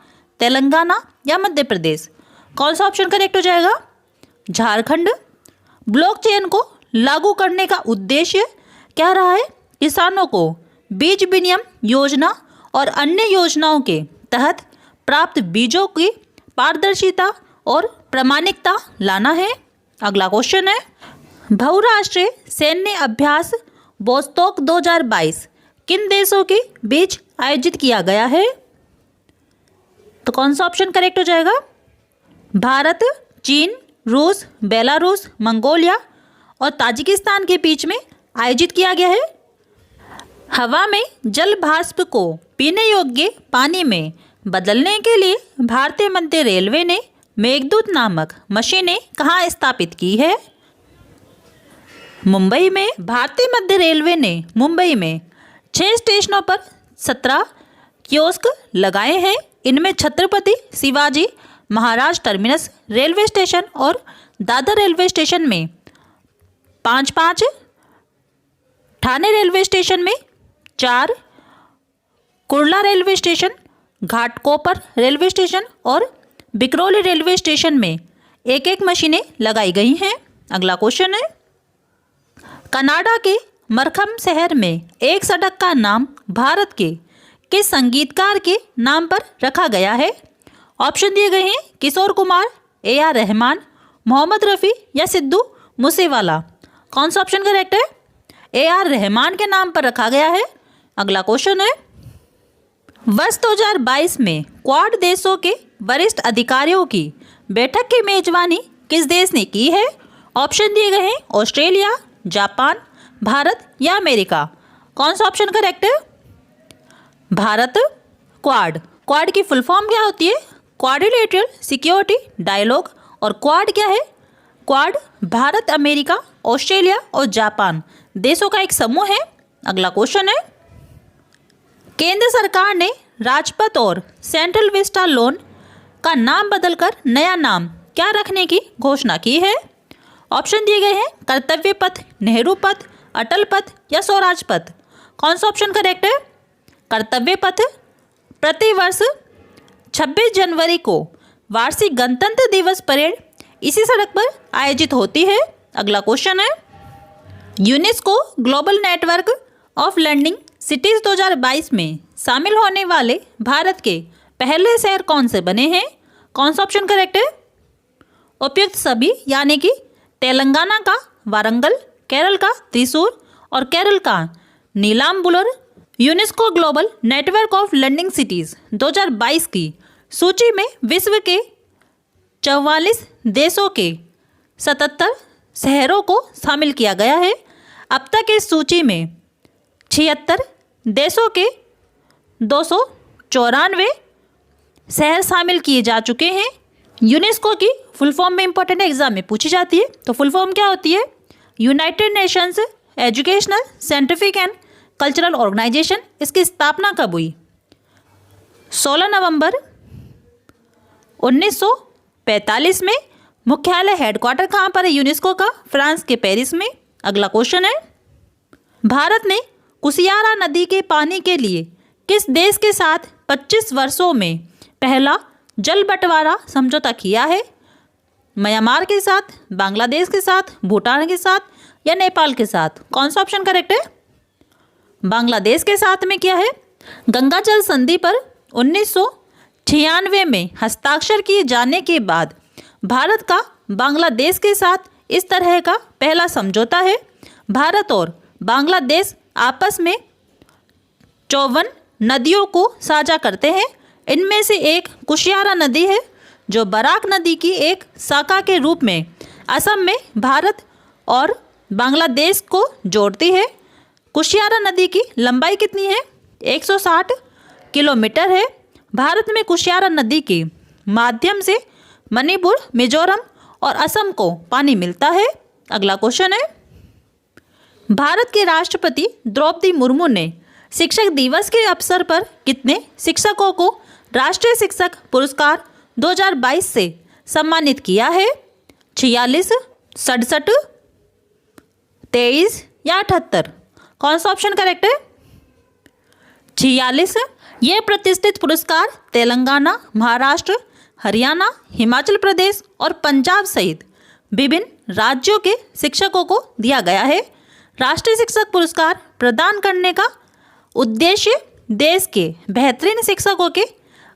तेलंगाना या मध्य प्रदेश। कौन सा ऑप्शन करेक्ट हो जाएगा? झारखंड। ब्लॉकचेन को लागू करने का उद्देश्य क्या रहा है? किसानों को बीज विनिमय योजना और अन्य योजनाओं के तहत प्राप्त बीजों की पारदर्शिता और प्रामाणिकता लाना है। अगला क्वेश्चन है, बहुराष्ट्रीय सैन्य अभ्यास वोस्तोक 2022 किन देशों के बीच आयोजित किया गया है? तो कौन सा ऑप्शन करेक्ट हो जाएगा? भारत, चीन, रूस, बेलारूस, मंगोलिया और ताजिकिस्तान के बीच में आयोजित किया गया है। हवा में जल भाष्प को पीने योग्य पानी में बदलने के लिए भारतीय मध्य रेलवे ने मेघदूत नामक मशीनें कहाँ स्थापित की है? मुंबई में। भारतीय मध्य रेलवे ने मुंबई में 6 स्टेशनों पर 17 कियोस्क लगाए हैं। इनमें Chhatrapati Shivaji Maharaj terminus railway station और दादर रेलवे स्टेशन में 5-5, ठाणे रेलवे स्टेशन में 4, Kurla railway station, Ghatkopar railway station और बिकरौली रेलवे स्टेशन में 1-1 मशीनें लगाई गई हैं। अगला क्वेश्चन है, कनाडा के मरखम शहर में एक सड़क का नाम भारत के किस संगीतकार के नाम पर रखा गया है? ऑप्शन दिए गए हैं किशोर कुमार, AR रहमान, मोहम्मद रफ़ी या सिद्धू मूसेवाला। कौन सा ऑप्शन करेक्ट है? AR रहमान के नाम पर रखा गया है। अगला क्वेश्चन है, वर्ष 2022 में क्वाड देशों के वरिष्ठ अधिकारियों की बैठक की मेजबानी किस देश ने की है? ऑप्शन दिए गए हैं ऑस्ट्रेलिया, जापान, भारत या अमेरिका। कौन सा ऑप्शन करेक्ट है? भारत। क्वाड की फुल फॉर्म क्या होती है? Quadrilateral security dialogue. और क्वाड क्या है? क्वाड भारत, अमेरिका, ऑस्ट्रेलिया और जापान देशों का एक समूह है। अगला क्वेश्चन है, केंद्र सरकार ने राजपथ और सेंट्रल विस्टा लोन का नाम बदलकर नया नाम क्या रखने की घोषणा की है? ऑप्शन दिए गए हैं कर्तव्य पथ, नेहरू पथ, अटल पथ या स्वराज पथ। कौन सा ऑप्शन करेक्ट है? कर्तव्य पथ। प्रतिवर्ष 26 जनवरी को वार्षिक गणतंत्र दिवस परेड इसी सड़क पर आयोजित होती है। अगला क्वेश्चन है, UNESCO global network of learning cities 2022 में शामिल होने वाले भारत के पहले शहर कौन से बने हैं? कौन सा ऑप्शन करेक्ट है? उपयुक्त सभी, यानी कि तेलंगाना का वारंगल, केरल का त्रिशूर और केरल का Nilambur. UNESCO global network of learning cities 2022 की सूची में विश्व के 44 देशों के 77 शहरों को शामिल किया गया है। अब तक इस सूची में 76 देशों के 294 शहर शामिल किए जा चुके हैं। यूनेस्को की फुल फॉर्म में इंपॉर्टेंट एग्जाम में पूछी जाती है, तो फुल फॉर्म क्या होती है? United Nations Educational, Scientific and Cultural Organisation. इसकी स्थापना कब हुई? 16 नवंबर 1945 में। मुख्यालय हेडक्वार्टर कहाँ पर है यूनेस्को का? फ्रांस के पेरिस में। अगला क्वेश्चन है, भारत ने कुशियारा नदी के पानी के लिए किस देश के साथ 25 वर्षों में पहला जल बंटवारा समझौता किया है? म्यांमार के साथ, बांग्लादेश के साथ, भूटान के साथ या नेपाल के साथ? कौन सा ऑप्शन करेक्ट है? बांग्लादेश के साथ में किया है। गंगा जल संधि पर 1996 में हस्ताक्षर किए जाने के बाद भारत का बांग्लादेश के साथ इस तरह का पहला समझौता है। भारत और बांग्लादेश आपस में 54 नदियों को साझा करते हैं। इनमें से एक कुशियारा नदी है, जो बराक नदी की एक शाखा के रूप में असम में भारत और बांग्लादेश को जोड़ती है। कुशियारा नदी की लंबाई कितनी है? 160 किलोमीटर है। भारत में कुशियारा नदी के माध्यम से मणिपुर, मिजोरम और असम को पानी मिलता है। अगला क्वेश्चन है, भारत के राष्ट्रपति द्रौपदी मुर्मू ने शिक्षक दिवस के अवसर पर कितने शिक्षकों को राष्ट्रीय शिक्षक पुरस्कार 2022 से सम्मानित किया है? 46, 67, 23 या 78? कौन सा ऑप्शन करेक्ट है? 46। ये प्रतिष्ठित पुरस्कार तेलंगाना, महाराष्ट्र, हरियाणा, हिमाचल प्रदेश और पंजाब सहित विभिन्न राज्यों के शिक्षकों को दिया गया है। राष्ट्रीय शिक्षक पुरस्कार प्रदान करने का उद्देश्य देश के बेहतरीन शिक्षकों के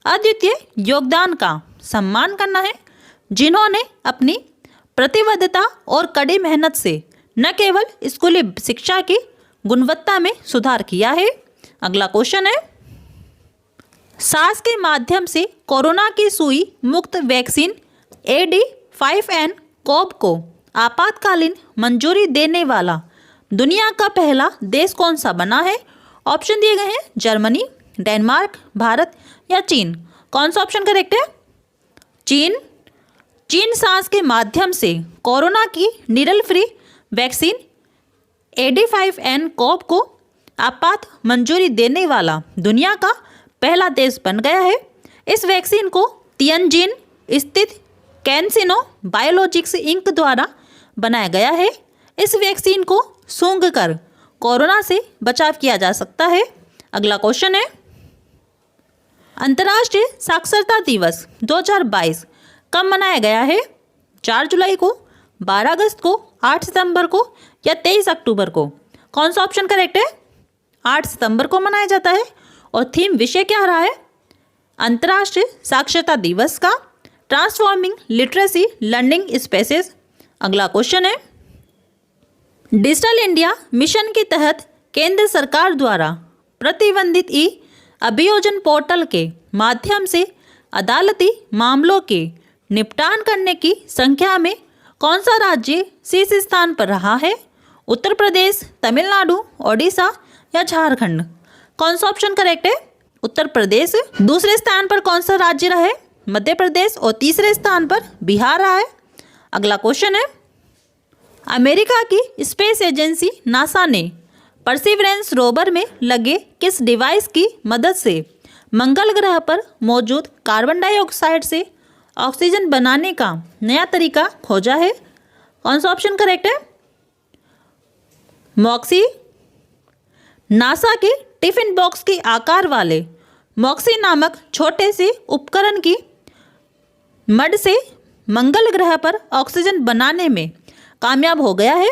अद्वितीय योगदान का सम्मान करना है, जिन्होंने अपनी प्रतिबद्धता और कड़ी मेहनत से न केवल स्कूली शिक्षा की गुणवत्ता में सुधार किया है। अगला क्वेश्चन है, सांस के माध्यम से कोरोना की सुई मुक्त वैक्सीन AD5N-CoV को आपातकालीन मंजूरी देने वाला दुनिया का पहला देश कौन सा बना है? ऑप्शन दिए गए हैं, जर्मनी, डेनमार्क, भारत या चीन। कौन सा ऑप्शन करेक्ट है? चीन। चीन सांस के माध्यम से कोरोना की नीडल फ्री वैक्सीन AD5N-CoV को आपात मंजूरी देने वाला दुनिया का पहला देश बन गया है। इस वैक्सीन को तियानजिन स्थित कैंसिनो बायोलॉजिक्स इंक द्वारा बनाया गया है। इस वैक्सीन को सूंघकर कोरोना से बचाव किया जा सकता है। अगला क्वेश्चन है, अंतर्राष्ट्रीय साक्षरता दिवस 2022 कब मनाया गया है? 4 जुलाई को, 12 अगस्त को, 8 सितंबर को या 23 अक्टूबर को? कौन सा ऑप्शन करेक्ट है? 8 सितंबर को मनाया जाता है। और थीम विषय क्या रहा है? अंतर्राष्ट्रीय साक्षरता दिवस का ट्रांसफॉर्मिंग लिटरेसी लर्निंग स्पेसेस। अगला क्वेश्चन है, डिजिटल इंडिया मिशन के तहत केंद्र सरकार द्वारा प्रतिबंधित ई अभियोजन पोर्टल के माध्यम से अदालती मामलों के निपटान करने की संख्या में कौन सा राज्य शीर्ष स्थान पर रहा है? उत्तर प्रदेश, तमिलनाडु, ओडिशा या झारखंड? कौन सा ऑप्शन करेक्ट है? उत्तर प्रदेश। दूसरे स्थान पर कौन सा राज्य रहा है? मध्य प्रदेश। और तीसरे स्थान पर बिहार रहा है। अगला क्वेश्चन है, अमेरिका की स्पेस एजेंसी नासा ने परसिवरेंस रोवर में लगे किस डिवाइस की मदद से मंगल ग्रह पर मौजूद कार्बन डाइऑक्साइड से ऑक्सीजन बनाने का नया तरीका खोजा है? कौन सा ऑप्शन करेक्ट है? मॉक्सी। नासा के टिफिन बॉक्स के आकार वाले मॉक्सी नामक छोटे से उपकरण की मद से मंगल ग्रह पर ऑक्सीजन बनाने में कामयाब हो गया है।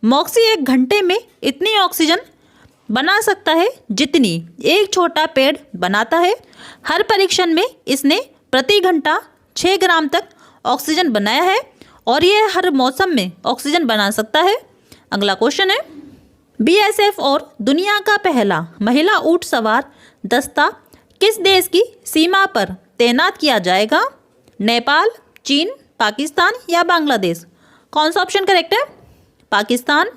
मॉक्सी 1 घंटे में इतनी ऑक्सीजन बना सकता है जितनी एक छोटा पेड़ बनाता है। हर परीक्षण में इसने प्रति घंटा 6 ग्राम तक ऑक्सीजन बनाया है और यह हर मौसम में ऑक्सीजन बना सकता है। अगला क्वेश्चन है, बीएसएफ और दुनिया का पहला महिला ऊंट सवार दस्ता किस देश की सीमा पर तैनात किया जाएगा? नेपाल, चीन, पाकिस्तान या बांग्लादेश? कौन सा ऑप्शन करेक्ट है? पाकिस्तान।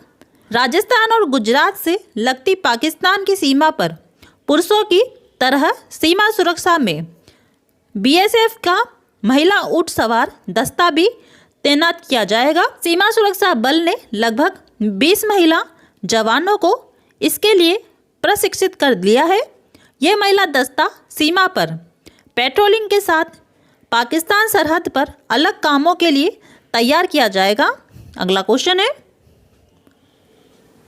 राजस्थान और गुजरात से लगती पाकिस्तान की सीमा पर पुरुषों की तरह सीमा सुरक्षा में बीएसएफ का महिला ऊंट सवार दस्ता भी तैनात किया जाएगा। सीमा सुरक्षा बल ने लगभग 20 महिला जवानों को इसके लिए प्रशिक्षित कर दिया है। यह महिला दस्ता सीमा पर पेट्रोलिंग के साथ पाकिस्तान सरहद पर अलग कामों के लिए तैयार किया जाएगा। अगला क्वेश्चन है,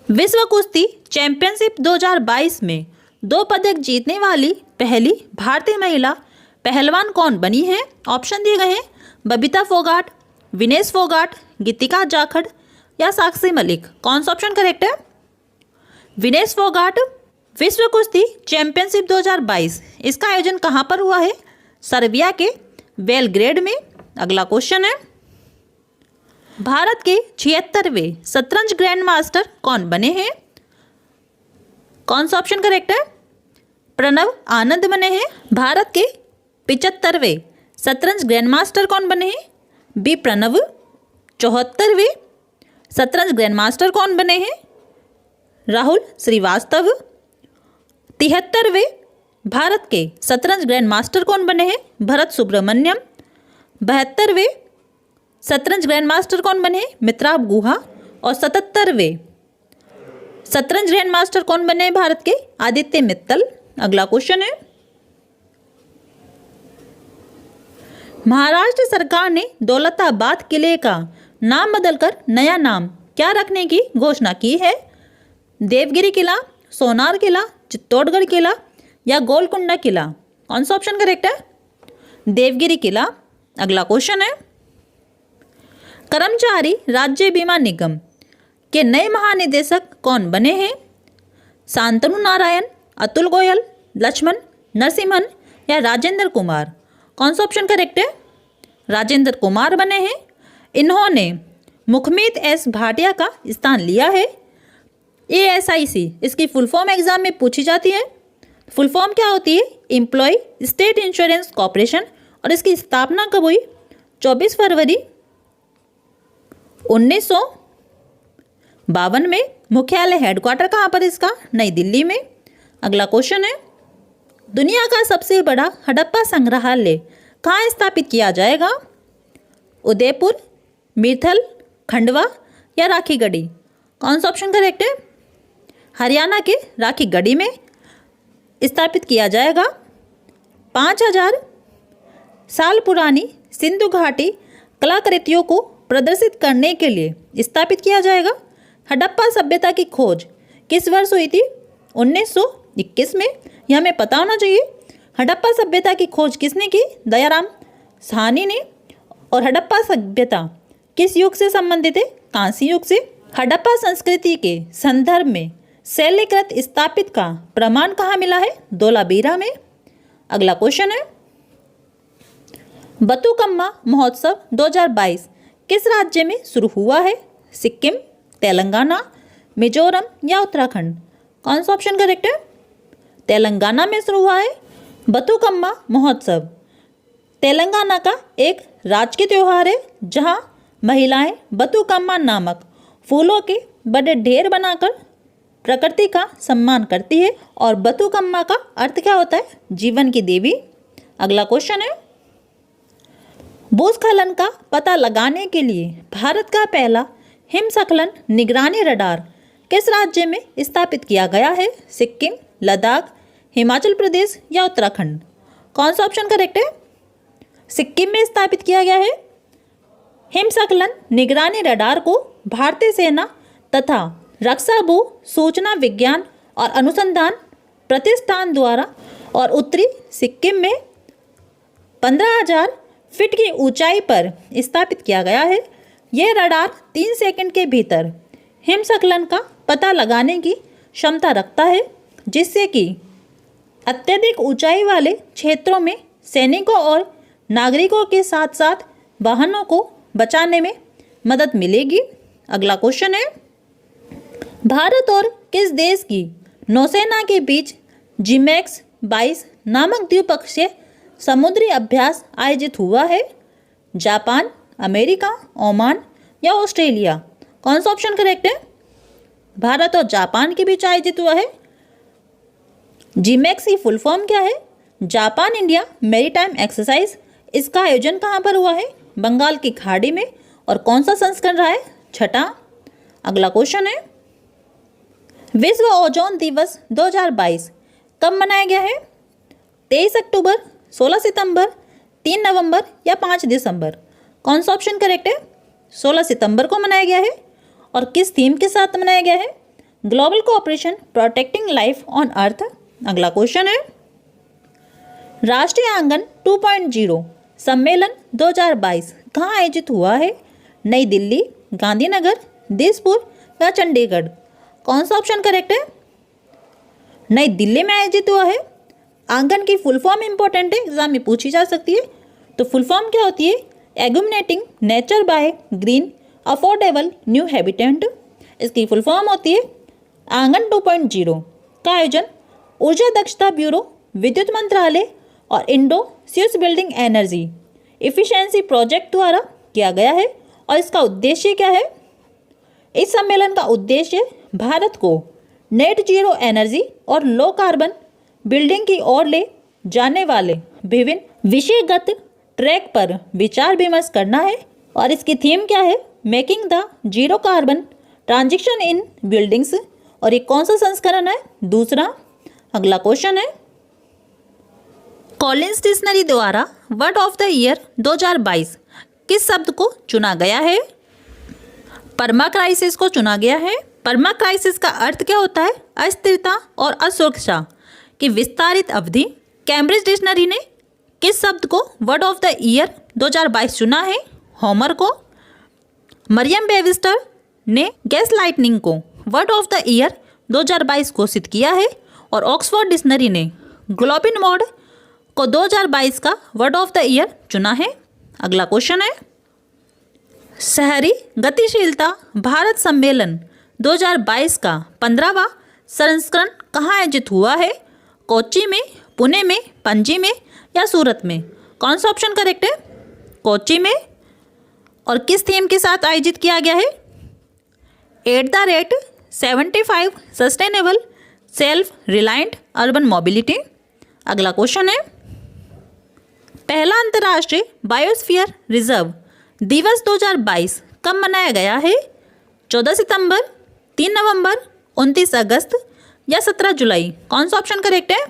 विश्व कुश्ती चैंपियनशिप 2022 में 2 पदक जीतने वाली पहली भारतीय महिला पहलवान कौन बनी है? ऑप्शन दिए गए हैं, बबीता फोगाट, विनेश फोगाट, गीतिका जाखड़ या साक्षी मलिक? कौन सा ऑप्शन करेक्ट है? विनेश फोगाट। विश्व कुश्ती चैंपियनशिप 2022 इसका आयोजन कहाँ पर हुआ है? सर्बिया के बेलग्रेड में। अगला क्वेश्चन है, भारत के 76वें शतरंज ग्रैंड मास्टर कौन बने हैं? कौन सा ऑप्शन करेक्ट है? प्रणव आनंद बने हैं। भारत के 75वें शतरंज ग्रैंड मास्टर कौन बने हैं? बी प्रणव। 74वें शतरंज ग्रैंड मास्टर कौन बने हैं? राहुल श्रीवास्तव। 73वें भारत के शतरंज ग्रैंड मास्टर कौन बने हैं? भरत सुब्रमण्यम। 72वें शतरंज ग्रैंड मास्टर कौन बने हैं? मित्राब गुहा। और 77वें शतरंज ग्रैंड मास्टर कौन बने हैं भारत के? आदित्य मित्तल। अगला क्वेश्चन है, महाराष्ट्र सरकार ने दौलताबाद किले का नाम बदलकर नया नाम क्या रखने की घोषणा की है? देवगिरी किला, सोनार किला, चित्तौड़गढ़ किला या गोलकुंडा किला? कौन सा ऑप्शन करेक्ट है? देवगिरी किला। अगला क्वेश्चन है, कर्मचारी राज्य बीमा निगम के नए महानिदेशक कौन बने हैं? शांतनु नारायण, अतुल गोयल, लक्ष्मण नरसिम्हन या राजेंद्र कुमार? कौन सा ऑप्शन करेक्ट है? राजेंद्र कुमार बने हैं। इन्होंने मुखमीत एस भाटिया का स्थान लिया है। ASIC इसकी फुल फॉर्म एग्जाम में पूछी जाती है। फुल फॉर्म क्या होती है? Employ State Insurance Corporation. और इसकी स्थापना कब हुई? 24 फरवरी 1952 में। मुख्यालय हेडक्वार्टर कहाँ पर इसका? नई दिल्ली में। अगला क्वेश्चन है, दुनिया का सबसे बड़ा हड़प्पा संग्रहालय कहाँ स्थापित किया जाएगा? उदयपुर, मिर्थल, खंडवा या राखीगढ़ी? कौन सा ऑप्शन करेक्ट है? हरियाणा के राखीगढ़ी में स्थापित किया जाएगा। 5000 साल पुरानी सिंधु घाटी कलाकृतियों को प्रदर्शित करने के लिए स्थापित किया जाएगा। हड़प्पा सभ्यता की खोज किस वर्ष हुई थी? 1921 में। यह हमें पता होना चाहिए। हड़प्पा सभ्यता की खोज किसने की? दयाराम साहनी ने। और हड़प्पा सभ्यता किस युग से संबंधित है? कांस्य युग से। हड़प्पा संस्कृति के संदर्भ में शैलकृत स्थापित का प्रमाण कहाँ मिला है? धोलावीरा में। अगला क्वेश्चन है, बथुकम्मा महोत्सव 2022 किस राज्य में शुरू हुआ है? सिक्किम, तेलंगाना, मिजोरम या उत्तराखंड? कौन सा ऑप्शन करेक्ट है? तेलंगाना में शुरू हुआ है। बथुकम्मा महोत्सव तेलंगाना का एक राजकीय त्यौहार है जहां महिलाएं बथुकम्मा नामक फूलों के बड़े ढेर बनाकर प्रकृति का सम्मान करती है। और बथुकम्मा का अर्थ क्या होता है? जीवन की देवी। अगला क्वेश्चन है, भूस्खलन का पता लगाने के लिए भारत का पहला हिमस्खलन निगरानी रडार किस राज्य में स्थापित किया गया है? सिक्किम, लद्दाख, हिमाचल प्रदेश या उत्तराखंड? कौन सा ऑप्शन करेक्ट है? सिक्किम में स्थापित किया गया है। हिमस्खलन निगरानी रडार को भारतीय सेना तथा रक्षा भू सूचना विज्ञान और अनुसंधान प्रतिष्ठान द्वारा और उत्तरी सिक्किम में 15,000 फीट की ऊंचाई पर स्थापित किया गया है। यह रडार 3 सेकंड के भीतर हिमस्खलन का पता लगाने की क्षमता रखता है, जिससे कि अत्यधिक ऊंचाई वाले क्षेत्रों में सैनिकों और नागरिकों के साथ साथ वाहनों को बचाने में मदद मिलेगी। अगला क्वेश्चन है, भारत और किस देश की नौसेना के बीच GMAX 22 नामक द्विपक्षीय समुद्री अभ्यास आयोजित हुआ है? जापान, अमेरिका, ओमान या ऑस्ट्रेलिया? कौन सा ऑप्शन करेक्ट है? भारत और जापान के बीच आयोजित हुआ है। GMAX की फुल फॉर्म क्या है? Japan India maritime exercise. इसका आयोजन कहाँ पर हुआ है? बंगाल की खाड़ी में। और कौन सा संस्करण रहा है? छठा। अगला क्वेश्चन है, विश्व ओजोन दिवस 2022 कब मनाया गया है? 23 अक्टूबर, 16 सितंबर, 3 नवंबर या 5 दिसंबर? कौन सा ऑप्शन करेक्ट है? 16 सितंबर को मनाया गया है। और किस थीम के साथ मनाया गया है? Global cooperation protecting life on earth. अगला क्वेश्चन है, राष्ट्रीय आंगन 2.0 सम्मेलन 2022 कहाँ आयोजित हुआ है? नई दिल्ली, गांधीनगर, दिसपुर या चंडीगढ़? कौन सा ऑप्शन करेक्ट है? नई दिल्ली में आयोजित हुआ है। आंगन की फुल फॉर्म इंपॉर्टेंट है, एग्जाम में पूछी जा सकती है। तो फुल फॉर्म क्या होती है? Augmenting nature by green affordable new habitat. इसकी फुल फॉर्म होती है आंगन 2.0 का आयोजन ऊर्जा दक्षता ब्यूरो, विद्युत मंत्रालय और Indo Swiss building energy efficiency project द्वारा किया गया है। और इसका उद्देश्य क्या है? इस सम्मेलन का उद्देश्य भारत को नेट जीरो एनर्जी और लो कार्बन बिल्डिंग की ओर ले जाने वाले विभिन्न विषयगत ट्रैक पर विचार विमर्श करना है। और इसकी थीम क्या है? Making the zero carbon transition in buildings. और ये कौन सा संस्करण है? दूसरा। अगला क्वेश्चन है, कॉलिंस डिक्शनरी द्वारा वर्ड ऑफ द ईयर 2022 किस शब्द को चुना गया है? परमा क्राइसिस को चुना गया है। परमा क्राइसिस का अर्थ क्या होता है? अस्थिरता और असुरक्षा की विस्तारित अवधि। कैम्ब्रिज डिक्शनरी ने किस शब्द को वर्ड ऑफ द ईयर 2022 चुना है? होमर को। मरियम वेबस्टर ने गैस लाइटनिंग को वर्ड ऑफ द ईयर 2022 घोषित किया है। और ऑक्सफोर्ड डिक्शनरी ने ग्लोबिन मोड को 2022 का वर्ड ऑफ द ईयर चुना है। अगला क्वेश्चन है, शहरी गतिशीलता भारत सम्मेलन 2022 का 15वां संस्करण कहाँ आयोजित हुआ है? कोच्चि में, पुणे में, पणजी में या सूरत में? कौन सा ऑप्शन करेक्ट है? कोच्चि में। और किस थीम के साथ आयोजित किया गया है? @75 sustainable self reliant urban mobility. अगला क्वेश्चन है, पहला अंतर्राष्ट्रीय बायोस्फीयर रिजर्व दिवस 2022 कब मनाया गया है? 14 सितंबर, 3 नवंबर, 29 अगस्त या 17 जुलाई? कौन सा ऑप्शन करेक्ट है?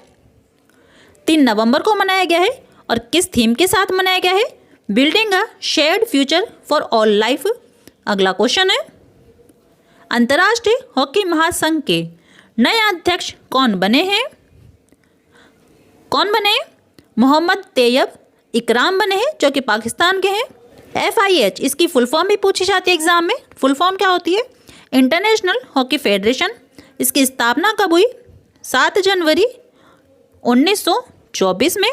3 नवंबर को मनाया गया है। और किस थीम के साथ मनाया गया है? Building a shared future for all life. अगला क्वेश्चन है, अंतर्राष्ट्रीय हॉकी महासंघ के नए अध्यक्ष कौन बने हैं? कौन बने? मोहम्मद तैयब इकराम बने हैं, जो कि पाकिस्तान के हैं। FIH इसकी फुल फॉर्म भी पूछी जाती है एग्जाम में। फुल फॉर्म क्या होती है? International hockey federation. इसकी स्थापना कब हुई? 7 जनवरी 1924 में।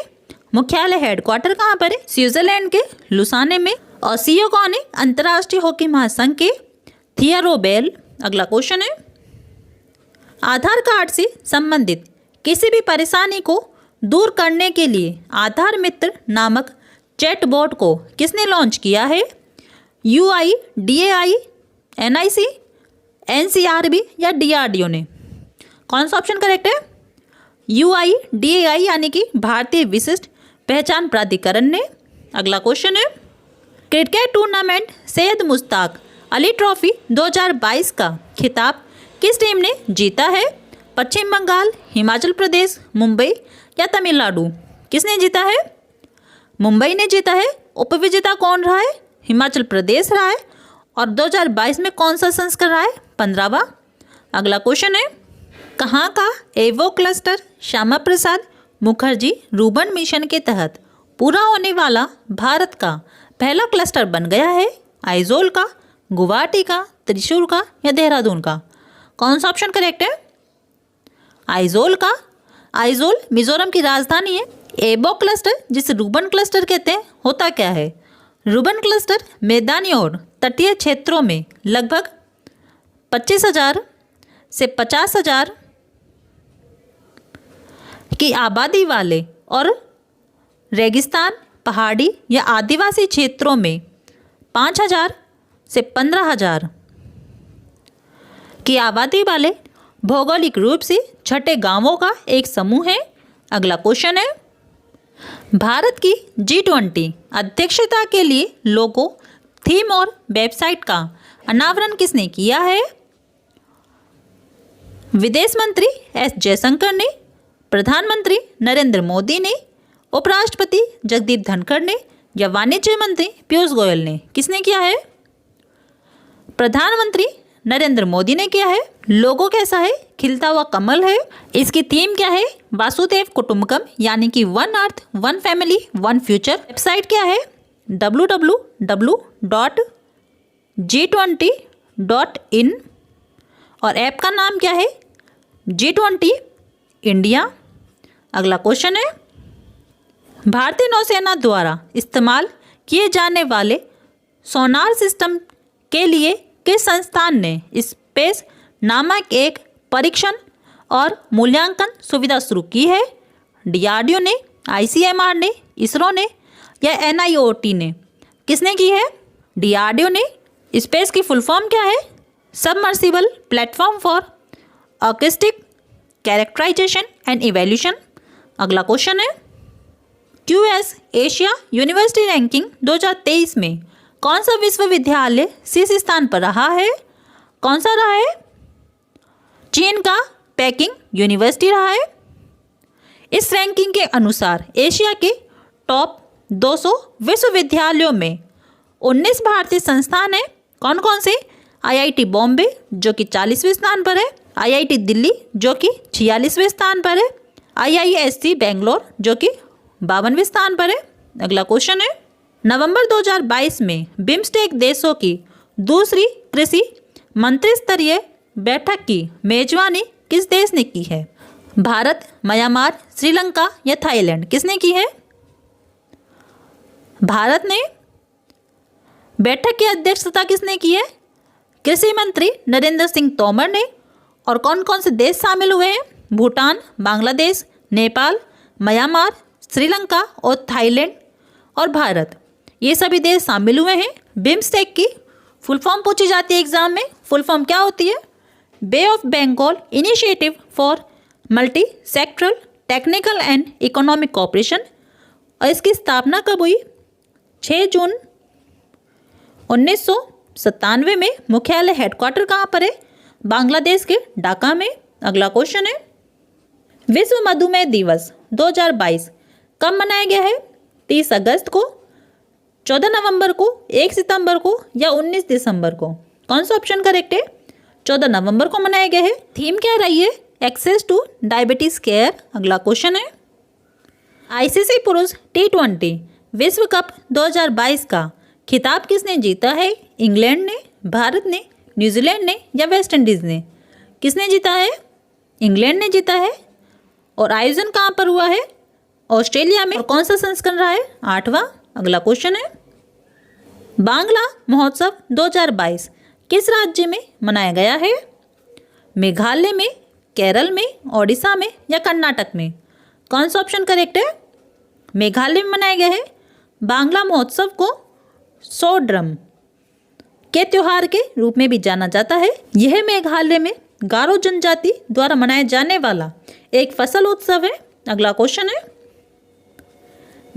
मुख्यालय हेडक्वार्टर कहाँ पर है? स्विट्जरलैंड के लुसाने में। और CEO कौन है? अंतर्राष्ट्रीय हॉकी महासंघ के थियरो बेल। अगला क्वेश्चन है, आधार कार्ड से संबंधित किसी भी परेशानी को दूर करने के लिए आधार मित्र नामक चैटबॉट को किसने लॉन्च किया है? UI, DAI, NIC, NCRB या DRDO ने? कौन सा ऑप्शन करेक्ट है? UI, DAI यानी कि भारतीय विशिष्ट पहचान प्राधिकरण ने। अगला क्वेश्चन है, cricket tournament Syed Mushtaq Ali trophy 2022 का खिताब किस टीम ने जीता है? पश्चिम बंगाल, हिमाचल प्रदेश, मुंबई या तमिलनाडु? किसने जीता है? मुंबई ने जीता है। उपविजेता कौन रहा है? हिमाचल प्रदेश रहा है और 2022 में कौन सा संस्करण रहा है? 15वां। अगला क्वेश्चन है, कहाँ का एवो cluster Shyama Prasad Mukherjee rurban mission के तहत पूरा होने वाला भारत का पहला क्लस्टर बन गया है? आइजोल का, गुवाहाटी का, त्रिशूर का या देहरादून का? कौन सा ऑप्शन करेक्ट है? आइजोल का। आइजोल मिजोरम की राजधानी है। एबो क्लस्टर जिसे रूर्बन क्लस्टर कहते हैं, होता क्या है? रूर्बन क्लस्टर मैदानी और तटीय क्षेत्रों में लगभग 25,000 से 50,000 की आबादी वाले और रेगिस्तान, पहाड़ी या आदिवासी क्षेत्रों में 5,000 से 15,000 की आबादी वाले भौगोलिक रूप से छठे गांवों का एक समूह है। अगला क्वेश्चन है, भारत की G20 अध्यक्षता के लिए लोगो, थीम और वेबसाइट का अनावरण किसने किया है? विदेश मंत्री एस जयशंकर ने, प्रधानमंत्री नरेंद्र मोदी ने, उपराष्ट्रपति जगदीप धनखड़ ने या वाणिज्य मंत्री पीयूष गोयल ने? किसने किया है? प्रधानमंत्री नरेंद्र मोदी ने किया है। लोगो कैसा है? खिलता हुआ कमल है। इसकी थीम क्या है? वासुदेव कुटुंबकम, यानी कि one earth, one family, one future. Website क्या है? www.g20.in। और ऐप का नाम क्या है? G20 India. अगला क्वेश्चन है, भारतीय नौसेना द्वारा इस्तेमाल किए जाने वाले सोनार सिस्टम के लिए किस संस्थान ने स्पेस नामक एक परीक्षण और मूल्यांकन सुविधा शुरू की है? DRDO ने, ICMR ने, इसरो ने या NIOT ने? किसने की है? DRDO ने। स्पेस की फुल फॉर्म क्या है? Submersible Platform for Acoustic Characterisation and Evaluation. अगला क्वेश्चन है, QS एशिया यूनिवर्सिटी रैंकिंग 2023 में कौन सा विश्वविद्यालय शीर्ष स्थान पर रहा है? कौन सा रहा है? चीन का पेकिंग यूनिवर्सिटी रहा है। इस रैंकिंग के अनुसार एशिया के टॉप 200 विश्वविद्यालयों में 19 भारतीय संस्थान हैं। कौन कौन से? IIT बॉम्बे जो कि 40वें स्थान पर है, IIT दिल्ली जो कि 46वें स्थान पर है, IISc बेंगलोर जो कि 52वें स्थान पर है। अगला क्वेश्चन है, नवंबर 2022 में बिम्स्टेक देशों की दूसरी कृषि मंत्री स्तरीय बैठक की मेजबानी किस देश ने की है? भारत, म्यांमार, श्रीलंका या थाईलैंड? किसने की है? भारत ने। बैठक की अध्यक्षता किसने की है? कृषि मंत्री नरेंद्र सिंह तोमर ने। और कौन कौन से देश शामिल हुए हैं? भूटान, बांग्लादेश, नेपाल, म्यांमार, श्रीलंका और थाईलैंड और भारत, ये सभी देश शामिल हुए हैं। बिम्स्टेक की फुल फॉर्म पूछी जाती है एग्जाम में। फुल फॉर्म क्या होती है? Bay of Bengal initiative for multi sectoral technical and economic cooperation. और इसकी स्थापना कब हुई? 6 जून 1997 में। मुख्यालय हेडक्वार्टर कहाँ पर है? बांग्लादेश के ढाका में। अगला क्वेश्चन है, विश्व मधुमेह दिवस 2022 कब मनाया गया है? 30 अगस्त को, 14 नवंबर को, 1 सितंबर को या 19 दिसंबर को? कौन सा ऑप्शन करेक्ट है? 14 नवंबर को मनाया गया है। थीम क्या रही है? Access to diabetes care. अगला क्वेश्चन है, ICC पुरुष T20 विश्व कप 2022 का खिताब किसने जीता है? इंग्लैंड ने, भारत ने, न्यूजीलैंड ने या वेस्ट इंडीज़ ने? किसने जीता है? इंग्लैंड ने जीता है। और आयोजन कहाँ पर हुआ है? ऑस्ट्रेलिया में। और कौन सा संस्करण रहा है? 8वां। अगला क्वेश्चन है, बांग्ला महोत्सव 2022 किस राज्य में मनाया गया है? मेघालय में, केरल में, ओडिशा में या कर्नाटक में? कौन सा ऑप्शन करेक्ट है? मेघालय में मनाया गया है। बांग्ला महोत्सव को सोड्रम के त्योहार के रूप में भी जाना जाता है। यह मेघालय में गारो जनजाति द्वारा मनाया जाने वाला एक फसल उत्सव है। अगला क्वेश्चन है,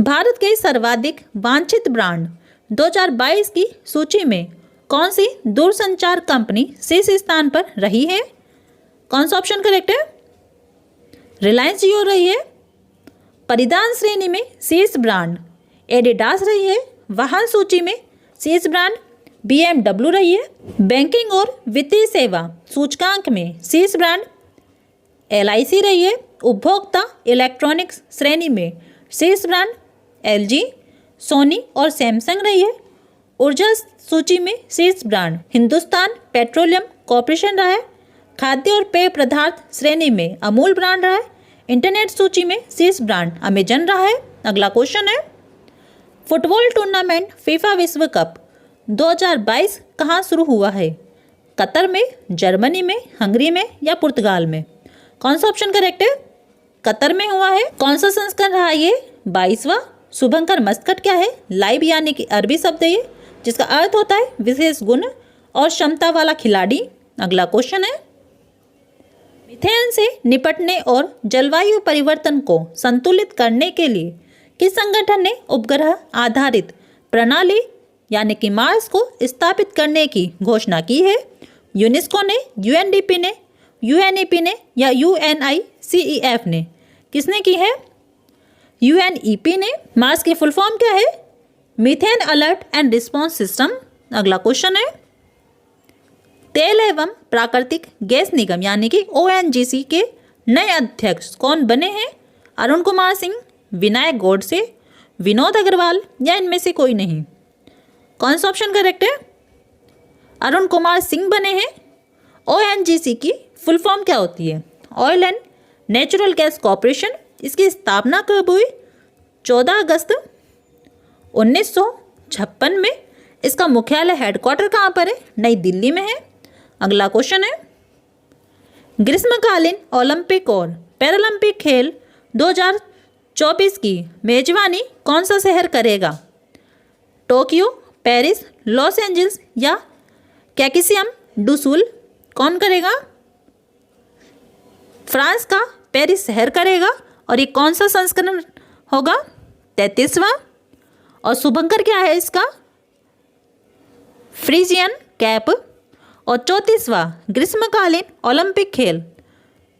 भारत के सर्वाधिक वांछित ब्रांड 2022 की सूची में कौन सी दूरसंचार कंपनी शीर्ष स्थान पर रही है? कौन सा ऑप्शन करेक्ट है? रिलायंस जियो रही है। परिधान श्रेणी में शीर्ष ब्रांड एडिडास रही है। वाहन सूची में शीर्ष ब्रांड BMW रही है। बैंकिंग और वित्तीय सेवा सूचकांक में शीर्ष ब्रांड LIC रही है। उपभोक्ता इलेक्ट्रॉनिक्स श्रेणी में शीर्ष ब्रांड LG, सोनी और सैमसंग रही है। ऊर्जा सूची में शीर्ष ब्रांड हिंदुस्तान पेट्रोलियम कॉर्पोरेशन रहा है। खाद्य और पेय पदार्थ श्रेणी में अमूल ब्रांड रहा है। इंटरनेट सूची में शीर्ष ब्रांड अमेजन रहा है। अगला क्वेश्चन है, फुटबॉल टूर्नामेंट फीफा विश्व कप 2022 कहाँ शुरू हुआ है? कतर में, जर्मनी में, हंगरी में या पुर्तगाल में? कौन सा ऑप्शन करेक्ट है? कतर में हुआ है। कौन सा संस्करण रहा ये? 22वां। शुभंकर मस्कट क्या है? लाइव यानी कि अरबी शब्द है ये, जिसका अर्थ होता है विशेष गुण और क्षमता वाला खिलाड़ी। अगला क्वेश्चन है, मीथेन से निपटने और जलवायु परिवर्तन को संतुलित करने के लिए किस संगठन ने उपग्रह आधारित प्रणाली यानी कि मार्स को स्थापित करने की घोषणा की है? यूनेस्को ने, UNDP ने, UNEP ने या UNICEF ने? किसने की है? UNEP ने। मार्स की फुल फॉर्म क्या है? Methane alert and response system. अगला क्वेश्चन है, तेल एवं प्राकृतिक गैस निगम यानी कि ONGC के नए अध्यक्ष कौन बने हैं? अरुण कुमार सिंह, विनायक गोडसे, विनोद अग्रवाल या इनमें से कोई नहीं? कौन सा ऑप्शन करेक्ट है? अरुण कुमार सिंह बने हैं। ONGC की फुल फॉर्म क्या होती है? Oil and natural gas corporation. इसकी स्थापना कब हुई? 14 अगस्त 1956 में। इसका मुख्यालय हेडक्वार्टर कहाँ पर है? नई दिल्ली में है। अगला क्वेश्चन है, ग्रीष्मकालीन ओलंपिक और पैरालंपिक खेल 2024 की मेजबानी कौन सा शहर करेगा? टोक्यो, पेरिस, लॉस एंजल्स या कैकिसियम डू सुल? कौन करेगा? फ्रांस का पेरिस शहर करेगा। और ये कौन सा संस्करण होगा? 33वां। और शुभंकर क्या है इसका? Friesian cap. और 34वां ग्रीष्मकालीन ओलंपिक खेल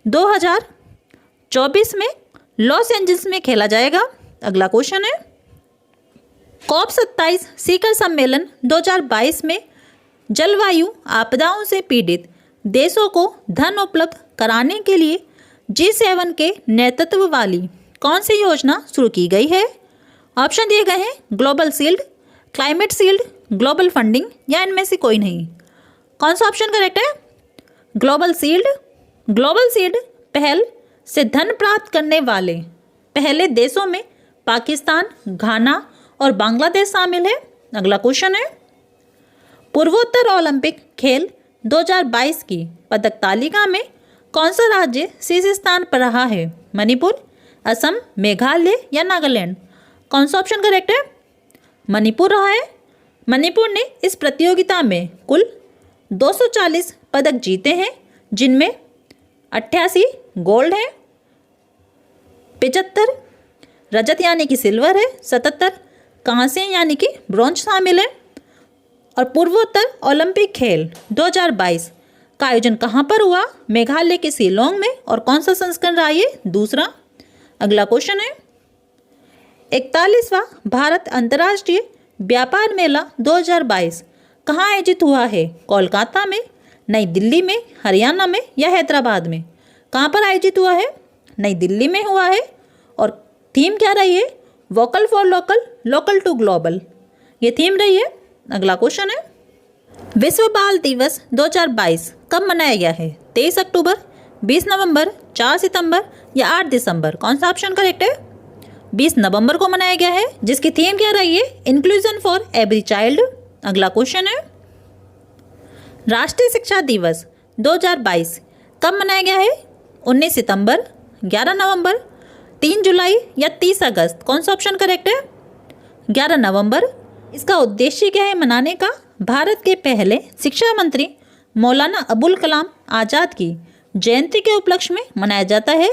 2024 में लॉस एंजल्स में खेला जाएगा। अगला क्वेश्चन है, COP27 शिखर सम्मेलन 2022 में जलवायु आपदाओं से पीड़ित देशों को धन उपलब्ध कराने के लिए G7 के नेतृत्व वाली कौन सी योजना शुरू की गई है? ऑप्शन दिए गए हैं, global shield, climate shield, global funding या इनमें से कोई नहीं? कौन सा ऑप्शन करेक्ट है? Global shield. ग्लोबल शील्ड पहल से धन प्राप्त करने वाले पहले देशों में पाकिस्तान, घाना और बांग्लादेश शामिल है। अगला क्वेश्चन है, पूर्वोत्तर ओलंपिक खेल 2022 की पदक तालिका में कौन सा राज्य शीर्ष स्थान पर रहा है? मणिपुर, असम, मेघालय या नागालैंड? कौन सा ऑप्शन करेक्ट है? मणिपुर रहा है। मणिपुर ने इस प्रतियोगिता में कुल 240 पदक जीते हैं, जिनमें 88 गोल्ड है, 75 रजत यानी कि सिल्वर है, 77 कांस्य यानी कि ब्रॉन्ज शामिल है। और पूर्वोत्तर ओलंपिक खेल 2022 का आयोजन कहाँ पर हुआ? मेघालय के शिलोंग में। और कौन सा संस्करण रहा ये? दूसरा। अगला क्वेश्चन है, 41वां भारत अंतर्राष्ट्रीय व्यापार मेला 2022 कहाँ आयोजित हुआ है? कोलकाता में, नई दिल्ली में, हरियाणा में या हैदराबाद में? कहाँ पर आयोजित हुआ है? नई दिल्ली में हुआ है। और थीम क्या रही है? Vocal for local, local to global, ये थीम रही है। अगला क्वेश्चन है, विश्व बाल दिवस 2022 कब मनाया गया है? 23 अक्टूबर, 20 नवंबर, 4 सितंबर या 8 दिसंबर? कौन सा ऑप्शन करेक्ट है? 20 नवंबर को मनाया गया है, जिसकी थीम क्या रही है? Inclusion for every child. अगला क्वेश्चन है, राष्ट्रीय शिक्षा दिवस 2022 कब मनाया गया है? 19 सितंबर, 11 नवंबर, 3 जुलाई या 30 अगस्त? कौन सा ऑप्शन करेक्ट है? 11 नवंबर। इसका उद्देश्य क्या है मनाने का? भारत के पहले शिक्षा मंत्री मौलाना अबुल कलाम आज़ाद की जयंती के उपलक्ष्य में मनाया जाता है।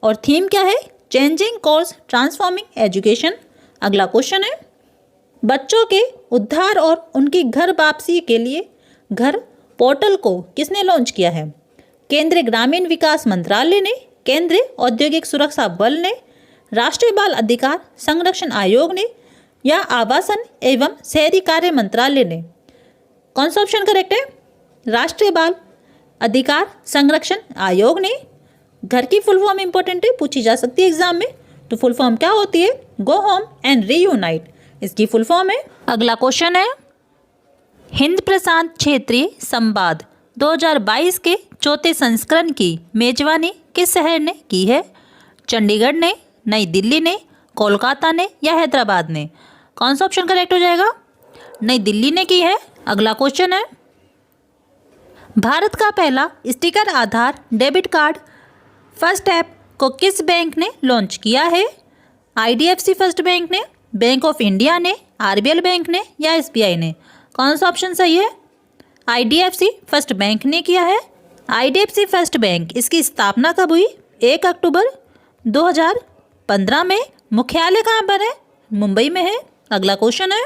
और थीम क्या है? Changing course, transforming education. अगला क्वेश्चन है, बच्चों के उद्धार और उनकी घर वापसी के लिए घर पोर्टल को किसने लॉन्च किया है? केंद्रीय ग्रामीण विकास मंत्रालय ने, केंद्रीय औद्योगिक सुरक्षा बल ने, राष्ट्रीय बाल अधिकार संरक्षण आयोग ने या आवासन एवं शहरी कार्य मंत्रालय ने? कौन सा ऑप्शन करेक्ट है? राष्ट्रीय बाल अधिकार संरक्षण आयोग ने। घर की फुल फॉर्म इंपॉर्टेंट है, पूछी जा सकती है एग्जाम में। तो फुल फॉर्म क्या होती है? गो होम एंड रीयूनाइट, इसकी फुल फॉर्म है। अगला क्वेश्चन है, हिंद प्रशांत क्षेत्रीय संवाद 2022 के चौथे संस्करण की मेजबानी किस शहर ने की है? चंडीगढ़ ने, नई दिल्ली ने, कोलकाता ने या हैदराबाद ने? कौन सा ऑप्शन करेक्ट हो जाएगा? नई दिल्ली ने की है। अगला क्वेश्चन है, भारत का पहला स्टिकर आधार डेबिट कार्ड फर्स्ट ऐप को किस बैंक ने लॉन्च किया है? IDFC फर्स्ट बैंक ने, बैंक ऑफ इंडिया ने, RBL बैंक ने या SBI ने? कौन सा ऑप्शन सही है? IDFC फर्स्ट बैंक ने किया है। IDFC फर्स्ट बैंक, इसकी स्थापना कब हुई? 1 अक्टूबर 2015 में। मुख्यालय कहाँ पर है? मुंबई में है। अगला क्वेश्चन है,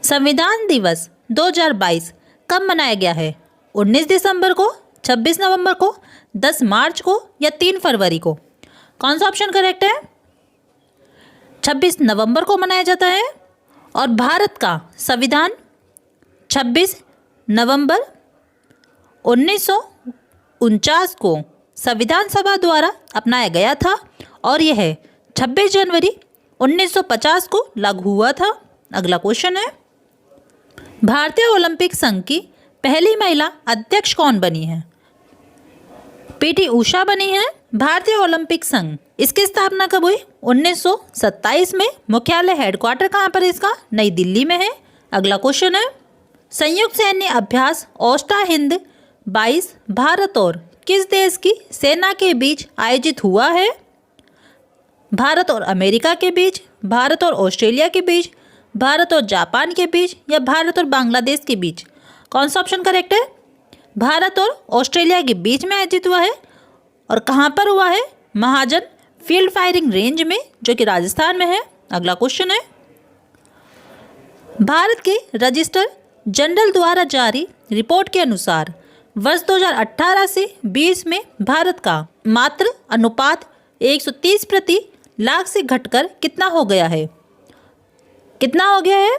संविधान दिवस 2022 कब मनाया गया है? 19 दिसंबर को, 26 नवंबर को, 10 मार्च को या 3 फरवरी को? कौन सा ऑप्शन करेक्ट है? 26 नवंबर को मनाया जाता है। और भारत का संविधान 26 नवंबर 1949 को संविधान सभा द्वारा अपनाया गया था और यह 26 जनवरी 1950 को लागू हुआ था। अगला क्वेश्चन है, भारतीय ओलंपिक संघ की पहली महिला अध्यक्ष कौन बनी है? PT उषा बनी है। भारतीय ओलंपिक संघ, इसकी स्थापना कब हुई? 1927 में। मुख्यालय हेडक्वार्टर कहाँ पर है इसका? नई दिल्ली में है। अगला क्वेश्चन है, संयुक्त सैन्य अभ्यास ओस्टा हिंद 22 भारत और किस देश की सेना के बीच आयोजित हुआ है? भारत और अमेरिका के बीच, भारत और ऑस्ट्रेलिया के बीच, भारत और जापान के बीच या भारत और बांग्लादेश के बीच? कौन सा ऑप्शन करेक्ट है? भारत और ऑस्ट्रेलिया के बीच में आयोजित हुआ है। और कहाँ पर हुआ है? महाजन फील्ड फायरिंग रेंज में, जो कि राजस्थान में है। अगला क्वेश्चन है, भारत के रजिस्टर जनरल द्वारा जारी रिपोर्ट के अनुसार वर्ष 2018 से 20 में भारत का मातृ अनुपात 130 प्रति लाख से घटकर कितना हो गया है? कितना हो गया है?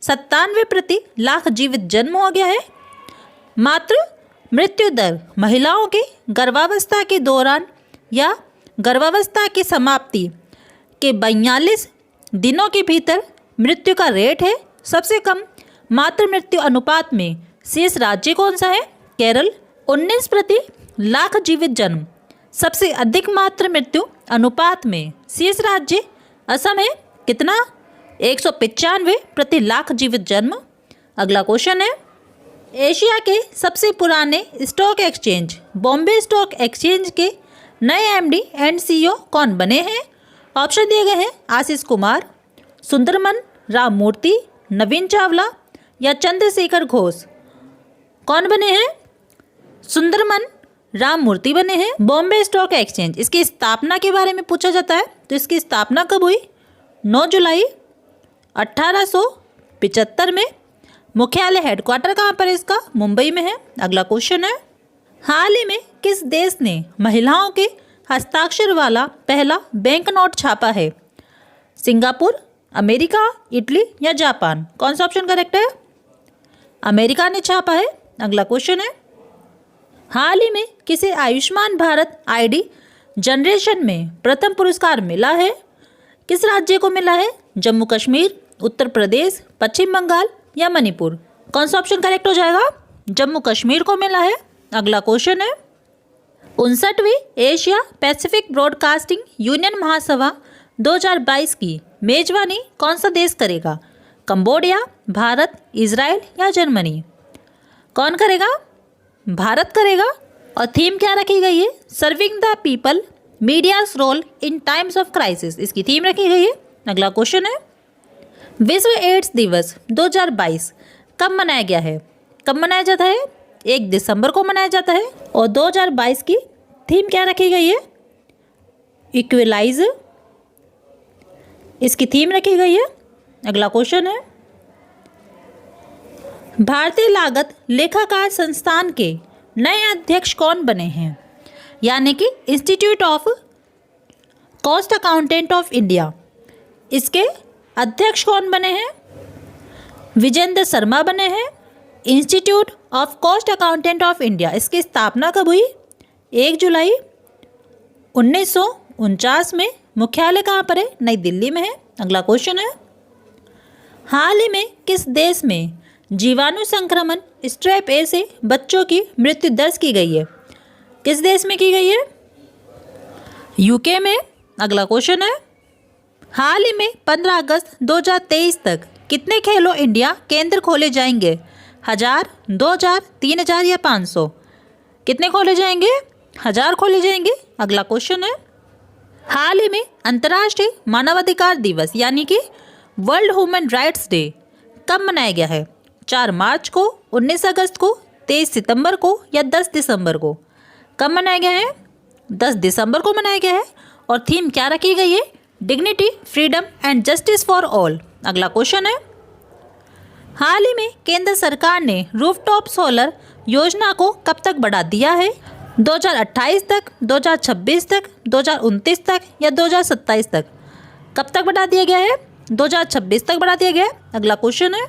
97 प्रति लाख जीवित जन्म हो गया है। मातृ मृत्यु दर महिलाओं के गर्भावस्था के दौरान या गर्भावस्था की समाप्ति के 42 दिनों के भीतर मृत्यु का रेट है। सबसे कम मातृ मृत्यु अनुपात में शेष राज्य कौन सा है? केरल 19 प्रति लाख जीवित जन्म। सबसे अधिक मातृ मृत्यु अनुपात में शेष राज्य असम है। कितना? 195 प्रति लाख जीवित जन्म। अगला क्वेश्चन है, एशिया के सबसे पुराने stock exchange Bombay stock exchange के नए MD एंड CEO कौन बने हैं? ऑप्शन दिए गए हैं, आशीष कुमार, सुंदरमन राममूर्ति, नवीन चावला या चंद्रशेखर घोष। कौन बने हैं? सुंदरमन राममूर्ति बने हैं। बॉम्बे स्टॉक एक्सचेंज, इसकी स्थापना के बारे में पूछा जाता है, तो इसकी स्थापना कब हुई? 9 जुलाई 1875 में। मुख्यालय हेडक्वार्टर कहाँ पर है इसका? मुंबई में है। अगला क्वेश्चन है, हाल ही में किस देश ने महिलाओं के हस्ताक्षर वाला पहला बैंक नोट छापा है? सिंगापुर, अमेरिका, इटली या जापान? कौन सा ऑप्शन करेक्ट है? अमेरिका ने छापा है। अगला क्वेश्चन है, हाल ही में किसे आयुष्मान भारत ID जनरेशन में प्रथम पुरस्कार मिला है? किस राज्य को मिला है? जम्मू कश्मीर, उत्तर प्रदेश, पश्चिम बंगाल या मणिपुर? कौन सा ऑप्शन करेक्ट हो जाएगा? जम्मू कश्मीर को मिला है। अगला क्वेश्चन है, 59वीं एशिया पैसिफिक ब्रॉडकास्टिंग यूनियन महासभा 2022 की मेजबानी कौन सा देश करेगा? कंबोडिया, भारत, इजराइल या जर्मनी? कौन करेगा? भारत करेगा। और थीम क्या रखी गई है? Serving the people, media's role in times of crisis, इसकी थीम रखी गई है। अगला क्वेश्चन है, विश्व एड्स दिवस 2022 कब मनाया गया है? कब मनाया जाता है? 1 दिसंबर को मनाया जाता है। और 2022 की थीम क्या रखी गई है? इक्वलाइज, इसकी थीम रखी गई है। अगला क्वेश्चन है, भारतीय लागत लेखाकार संस्थान के नए अध्यक्ष कौन बने हैं? यानी कि institute of cost accountant of India, इसके अध्यक्ष कौन बने हैं? विजेंद्र शर्मा बने हैं। Institute of cost accountant of India, इसकी स्थापना कब हुई? 1 जुलाई 1949 में। मुख्यालय कहाँ पर है? नई दिल्ली में है। अगला क्वेश्चन है, हाल ही में किस देश में जीवाणु संक्रमण स्ट्रेप ए से बच्चों की मृत्यु दर्ज की गई है? किस देश में की गई है? यूके में। अगला क्वेश्चन है, हाल ही में 15 अगस्त 2023 तक कितने खेलो इंडिया केंद्र खोले जाएंगे? 1000, 2000, 3000 या 500? कितने खोले जाएंगे? 1000 खोले जाएंगे। अगला क्वेश्चन है, हाल ही में अंतर्राष्ट्रीय मानवाधिकार दिवस यानी कि वर्ल्ड ह्यूमन राइट्स डे कब मनाया गया है? 4 मार्च को, 19 अगस्त को, 23 सितंबर को या 10 दिसंबर को? कब मनाया गया है? 10 दिसंबर को मनाया गया है। और थीम क्या रखी गई है? Dignity, freedom and justice for all. अगला क्वेश्चन है, हाल ही में केंद्र सरकार ने रूफटॉप सोलर योजना को कब तक बढ़ा दिया है? 2028 तक, 2026 तक, 2029 तक या 2027 तक? कब तक बढ़ा दिया गया है? 2026 तक बढ़ा दिया गया है। अगला क्वेश्चन है,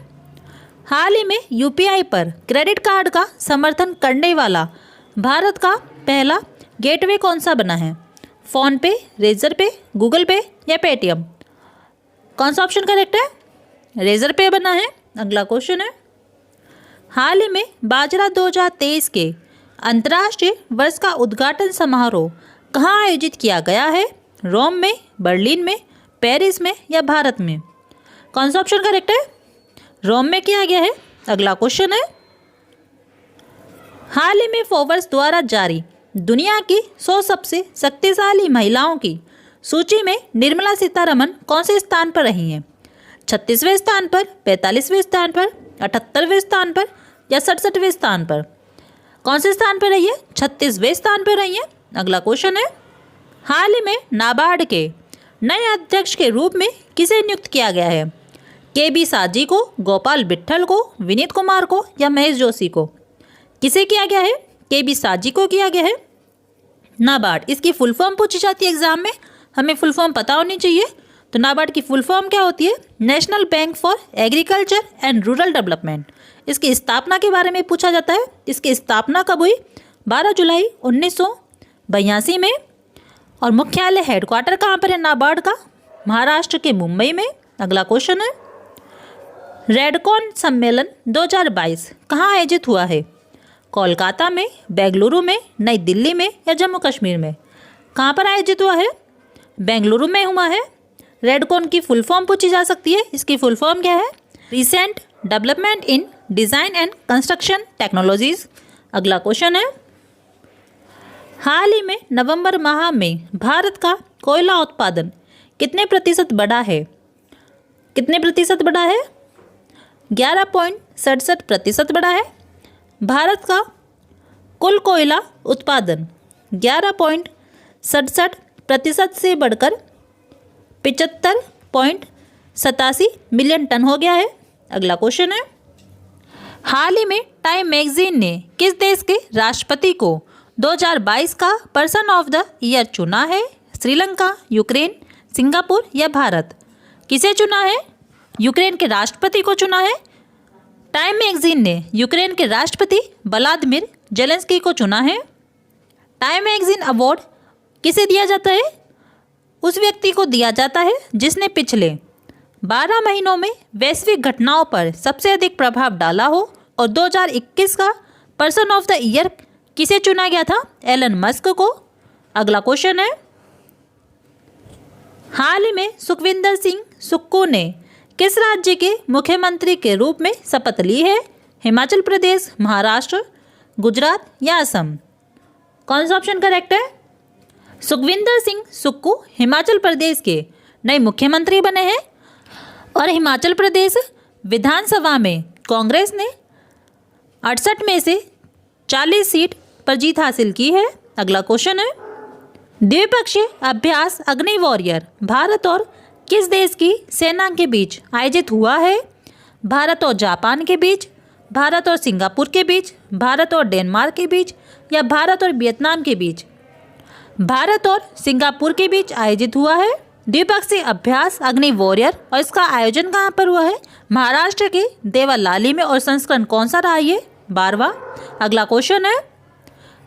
हाल ही में यूपीआई पर क्रेडिट कार्ड का समर्थन करने वाला भारत का पहला गेटवे कौन सा बना है? फ़ोन पे, रेजर पे, गूगल पे या पेटीएम? कौन सा ऑप्शन करेक्ट है? रेजर पे बना है। अगला क्वेश्चन है, हाल ही में बाजरा 2023 के अंतर्राष्ट्रीय वर्ष का उद्घाटन समारोह कहाँ आयोजित किया गया है? रोम में, बर्लिन में, पेरिस में या भारत में? कौन सा ऑप्शन करेक्ट है? रोम में किया गया है। अगला क्वेश्चन है, हाल ही में फोर्ब्स द्वारा जारी दुनिया की 100 सबसे शक्तिशाली महिलाओं की सूची में निर्मला सीतारमण कौन से स्थान पर रही हैं? 36वें स्थान पर, 45वें स्थान पर, 78वें स्थान पर या 67वें स्थान पर? कौन से स्थान पर रही है? 36वें स्थान पर रही है। अगला क्वेश्चन है, हाल ही में नाबार्ड के नए अध्यक्ष के रूप में किसे नियुक्त किया गया है? KB साजी को, गोपाल बिट्ठल को, विनीत कुमार को या महेश जोशी को? किसे किया गया है? KB साजी को किया गया है। नाबार्ड, इसकी फुल फॉर्म पूछी जाती है एग्जाम में, हमें फुल फॉर्म पता होनी चाहिए। तो नाबार्ड की फुल फॉर्म क्या होती है? National bank for agriculture and rural development. इसकी स्थापना के बारे में पूछा जाता है। इसकी स्थापना कब हुई? 12 जुलाई 1982 में। और मुख्यालय हेडक्वार्टर कहाँ पर है नाबार्ड का? महाराष्ट्र के मुंबई में। अगला क्वेश्चन है, रेडकॉन सम्मेलन 2022 कहाँ आयोजित हुआ है? कोलकाता में, बेंगलुरु में, नई दिल्ली में या जम्मू कश्मीर में? कहाँ पर आयोजित हुआ है? बेंगलुरु में हुआ है। रेडकॉन की फुल फॉर्म पूछी जा सकती है। इसकी फुल फॉर्म क्या है? Recent development in design and construction technologies. अगला क्वेश्चन है, हाल ही में नवंबर माह में भारत का कोयला उत्पादन कितने प्रतिशत बढ़ा है? कितने प्रतिशत बढ़ा है? 11.67% बढ़ा है। भारत का कुल कोयला उत्पादन 11.67% से बढ़कर 75.87 मिलियन टन हो गया है। अगला क्वेश्चन है, हाल ही में टाइम मैगजीन ने किस देश के राष्ट्रपति को 2022 का पर्सन ऑफ द ईयर चुना है? श्रीलंका, यूक्रेन, सिंगापुर या भारत? किसे चुना है? यूक्रेन के राष्ट्रपति को चुना है। टाइम मैगजीन ने यूक्रेन के राष्ट्रपति व्लादिमीर जेलेंस्की को चुना है। टाइम मैगजीन अवार्ड किसे दिया जाता है? उस व्यक्ति को दिया जाता है जिसने पिछले 12 महीनों में वैश्विक घटनाओं पर सबसे अधिक प्रभाव डाला हो। और 2021 का पर्सन ऑफ द ईयर किसे चुना गया था? एलन मस्क को। अगला क्वेश्चन है, हाल ही में सुखविंदर सिंह सुक्खू ने किस राज्य के मुख्यमंत्री के रूप में शपथ ली है? हिमाचल प्रदेश, महाराष्ट्र, गुजरात या असम? कौन सा ऑप्शन करेक्ट है? सुखविंदर सिंह सुक्खू हिमाचल प्रदेश के नए मुख्यमंत्री बने हैं। और हिमाचल प्रदेश विधानसभा में कांग्रेस ने 68 में से 40 सीट पर जीत हासिल की है। अगला क्वेश्चन है, द्विपक्षीय अभ्यास अग्नि वॉरियर भारत और किस देश की सेना के बीच आयोजित हुआ है? भारत और जापान के बीच, भारत और सिंगापुर के बीच, भारत और डेनमार्क के बीच या भारत और वियतनाम के बीच? भारत और सिंगापुर के बीच आयोजित हुआ है। द्विपक्षीय अभ्यास अग्नि वॉरियर और इसका आयोजन कहाँ पर हुआ है? महाराष्ट्र के देवलाली में। और संस्करण कौन सा रहा ये? 12वां। अगला क्वेश्चन है,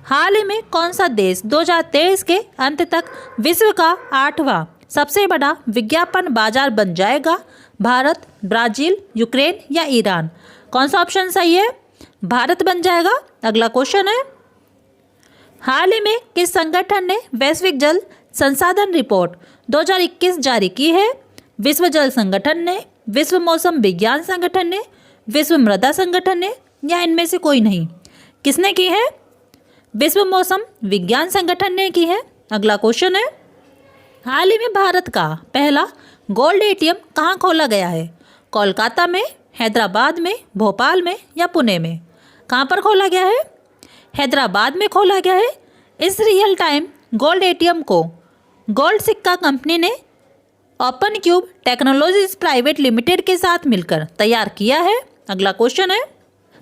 हाल ही में कौन सा देश 2023 के अंत तक विश्व का 8वां सबसे बड़ा विज्ञापन बाजार बन जाएगा? भारत, ब्राजील, यूक्रेन या ईरान? कौन सा ऑप्शन सही है? भारत बन जाएगा। अगला क्वेश्चन है, हाल ही में किस संगठन ने वैश्विक जल संसाधन रिपोर्ट 2021 जारी की है? विश्व जल संगठन ने, विश्व मौसम विज्ञान संगठन ने, विश्व मृदा संगठन ने या इनमें से कोई नहीं? किसने की है? विश्व मौसम विज्ञान संगठन ने की है। अगला क्वेश्चन है, हाल ही में भारत का पहला गोल्ड एटीएम कहाँ खोला गया है? कोलकाता में, हैदराबाद में, भोपाल में या पुणे में? कहाँ पर खोला गया है? हैदराबाद में खोला गया है। इस रियल टाइम गोल्ड एटीएम को गोल्ड सिक्का कंपनी ने open cube technologies private limited के साथ मिलकर तैयार किया है। अगला क्वेश्चन है,